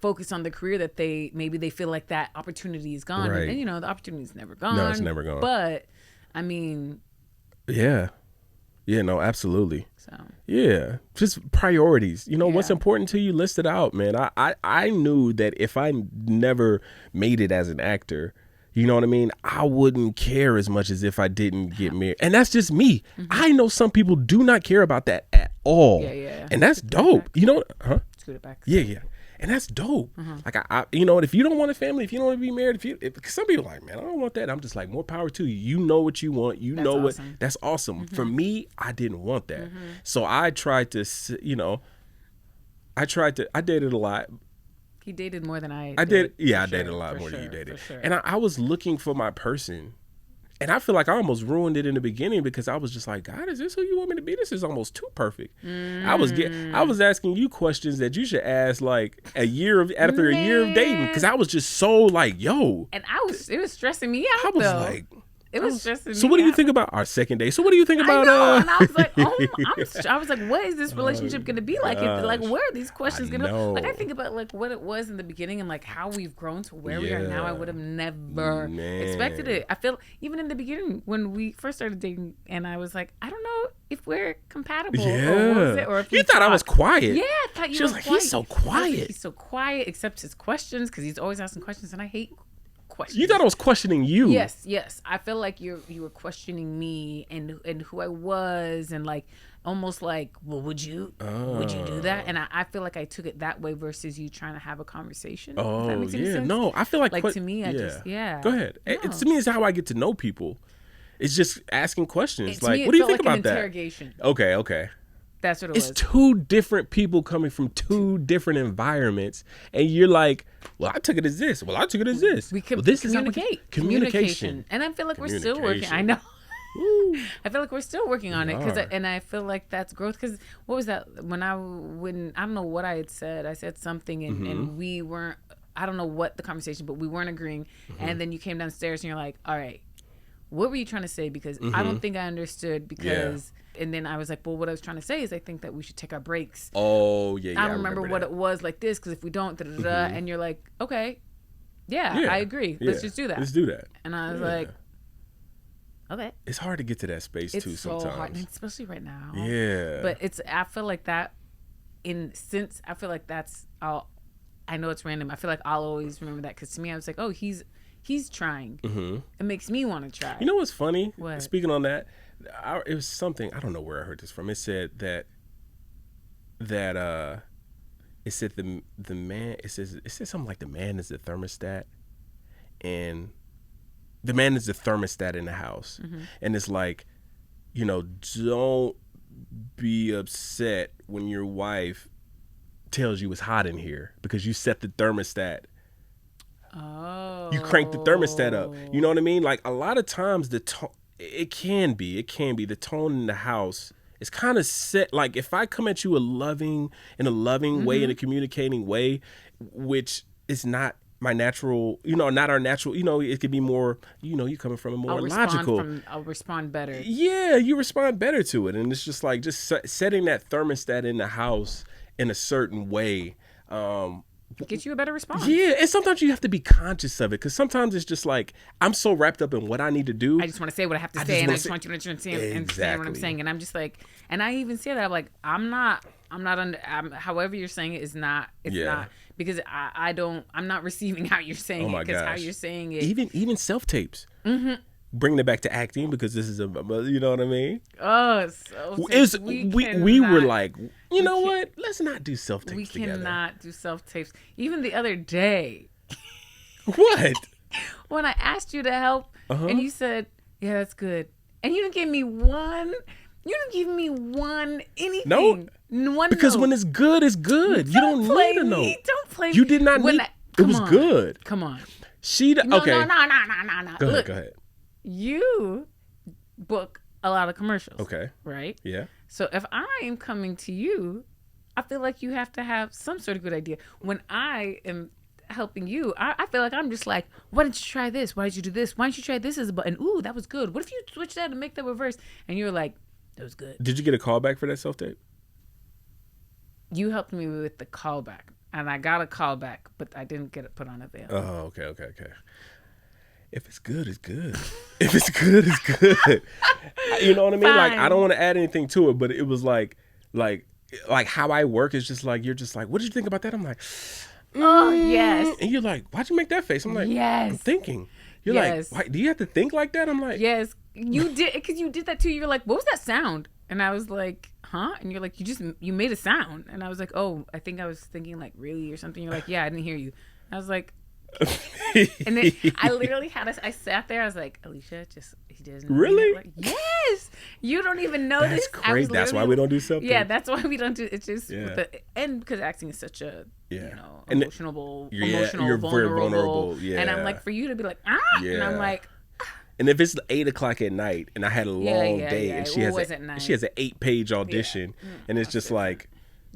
focused on the career that they feel like that opportunity is gone. Right. And the opportunity is never gone. No, it's never gone. But I mean, yeah, no, absolutely. So just priorities. What's important to you, list it out, man. I knew that if I never made it as an actor, you know what I mean, I wouldn't care as much as if I didn't get married. And that's just me. I know some people do not care about that at all. And that's dope. Scoot it back. Yeah. And that's dope. Like if you don't want a family, if you don't want to be married, because some people are like, man, I don't want that. I'm just like, more power to you. You know what you want. You know what. That's awesome. For me, I didn't want that. So I tried to, I dated a lot. He dated more than I did. Yeah, I dated a lot more than you dated. Sure. And I was looking for my person. And I feel like I almost ruined it in the beginning because I was just like, God, is this who you want me to be? This is almost too perfect. I was asking you questions that you should ask like after a year of dating, because I was just so like, yo. And it was stressing me out. I was like, it was stressing me out. So what do you think about our second date? So what do you think about? And I was like, I was like, what is this relationship going to be like? Like, where are these questions going to? Like, I think about like what it was in the beginning and like how we've grown to where we are now. I would have never expected it. I feel even in the beginning when we first started dating, and I was like, I don't know if we're compatible. Or if you thought I was quiet. Yeah, I thought you. She was like, he's so quiet. Like, he's so quiet, accepts his questions because he's always asking questions, and I hate questions. You thought I was questioning you. Yes. I feel like you were questioning me and who I was, and like almost like, well, would you do that? And I feel like I took it that way versus you trying to have a conversation. Oh, that makes any sense? No, I feel like to me, I just Go ahead. No. To me, it's how I get to know people. It's just asking questions. Like, me, what do you think like about an that? Interrogation. Okay. That's what it was. It's two different people coming from two different environments, and you're like, well, I took it as this. Well, I took it as this. We can communication. And I feel like we're still working. I know. I feel like we're still working on it and I feel like that's growth. Because what was that when I don't know what I had said. I said something and we weren't. I don't know what the conversation, but we weren't agreeing. And then you came downstairs and you're like, all right, what were you trying to say? Because I don't think I understood because. And then I was like, well, what I was trying to say is I think that we should take our breaks. Oh, yeah. I don't remember what it was like this, because if we don't, and you're like, okay, I agree. Let's just do that. Let's do that. And I was like, okay. It's hard to get to that space too sometimes. It's so hard, especially right now. Yeah. But I feel like that, I feel like that's all. I know it's random. I feel like I'll always remember that because to me, I was like, oh, he's he's trying. It makes me want to try. You know what's funny? What? Speaking on that, it was something, I don't know where I heard this from. It said that it said the man, it says something like the man is the thermostat, and the man is the thermostat in the house. And it's like, you know, don't be upset when your wife tells you it's hot in here because you set the thermostat. Oh. You crank the thermostat up. You know what I mean? Like a lot of times it can be the tone in the house is kind of set. Like if I come at you in a loving way, in a communicating way, which is not my natural, you know, not our natural, you know, it could be more, you know, you coming from a more logical. I'll respond better. Yeah, you respond better to it. And it's just like, setting that thermostat in the house in a certain way. Get you a better response. Yeah, and sometimes you have to be conscious of it, because sometimes it's just like, I'm so wrapped up in what I need to do. I just want to say what I have to say, and I just want you to understand what I'm saying. And I'm just like, and I even say that, I'm like, I'm not however you're saying it is not, it's not, because I'm not receiving how you're saying it, because how you're saying it. Even self-tapes. Bringing it back to acting, because this is you know what I mean? Oh, we were like, you know what? Let's not do self-tapes together. We cannot do self-tapes. Even the other day. What? When I asked you to help, and you said, yeah, that's good. And you didn't give me one anything. No. One because note. When it's good, it's good. You don't need a note. Don't play You did not need. It was good. Come on. Okay. No. Go ahead. You book a lot of commercials. Okay. Right? Yeah. So if I am coming to you, I feel like you have to have some sort of good idea. When I am helping you, I feel like I'm just like, why didn't you try this? Why did you do this? Why didn't you try this as a button? Ooh, that was good. What if you switch that and make that reverse? And you're like, that was good. Did you get a call back for that self-tape? You helped me with the callback. And I got a callback, but I didn't get it put on available. Oh, okay. If it's good, it's good. If it's good, it's good. You know what I mean? Fine. Like, I don't want to add anything to it, but it was like how I work is just like, you're just like, what did you think about that? I'm like, oh, yes. And you're like, why'd you make that face? I'm like, yes. I'm thinking. You're like, why, do you have to think like that? I'm like, yes. You did, because you did that too. You were like, what was that sound? And I was like, huh? And you're like, you made a sound. And I was like, oh, I think I was thinking like, really, or something. You're like, yeah, I didn't hear you. I was like, and then I literally I sat there. I was like, Alicia, he doesn't. Really? Like, yes. You don't even know That's this. crazy. That's why we don't do self-tape. Yeah, that's why we don't do. It's just and because acting is such a emotional, you're vulnerable. very vulnerable. Yeah. And I'm like, for you to be like, and I'm like. And if it's 8:00 at night and I had a long day and she has an 8-page audition and it's just like,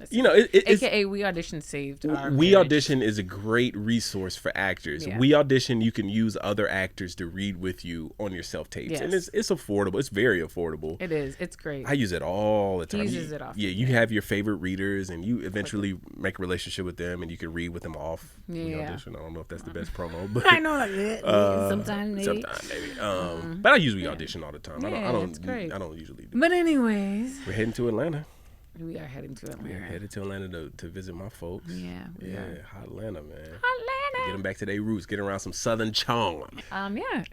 you know, it's AKA We Audition saved our We marriage. Audition is a great resource for actors. Yeah. We Audition, you can use other actors to read with you on your self-tapes. Yes. And it's affordable. It's very affordable. It is. It's great. I use it all the time. He uses it often. Yeah, you have your favorite readers and you eventually make a relationship with them and you can read with them off the audition. I don't know if that's the best promo, but I know, like sometimes maybe. But I use We Audition all the time. It's great. I don't usually do. But anyways, We're heading to Atlanta. we are heading to Atlanta. We're headed to Atlanta to visit my folks. Yeah. Hot Atlanta, man. Atlanta. Get them back to their roots. Get around some Southern charm. Yeah.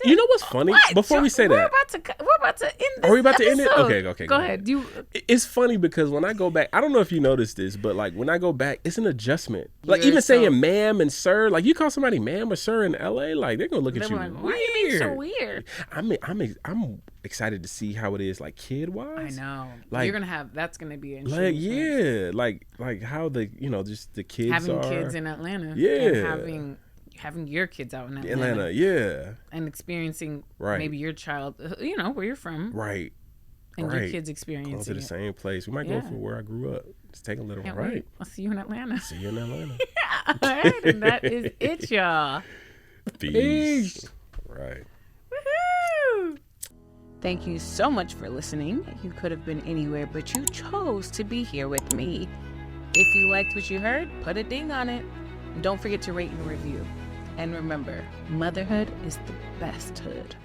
You know what's funny? What? Before we say we're that, we're about to end this. Are we about to end it? episode. Okay. Go ahead. It's funny because when I go back, I don't know if you noticed this, but like when I go back, it's an adjustment. Like You're even saying ma'am and sir, like you call somebody ma'am or sir in LA, like they're gonna look at you like, weird. why are you being so weird? I'm excited to see how it is, like kid wise. I know. Like you're gonna have. That's gonna be interesting. Like how the just the kids having are. kids in Atlanta. Yeah. And having your kids out in Atlanta. And experiencing maybe your child, where you're from. Right. And your kids experiencing Going to the same place. We might go for where I grew up. Just take a little right. I'll see you in Atlanta. See you in Atlanta. All right, and that is it, y'all. Peace. Right. Woohoo! Thank you so much for listening. You could have been anywhere, but you chose to be here with me. If you liked what you heard, put a ding on it. And don't forget to rate and review. And remember, motherhood is the best hood.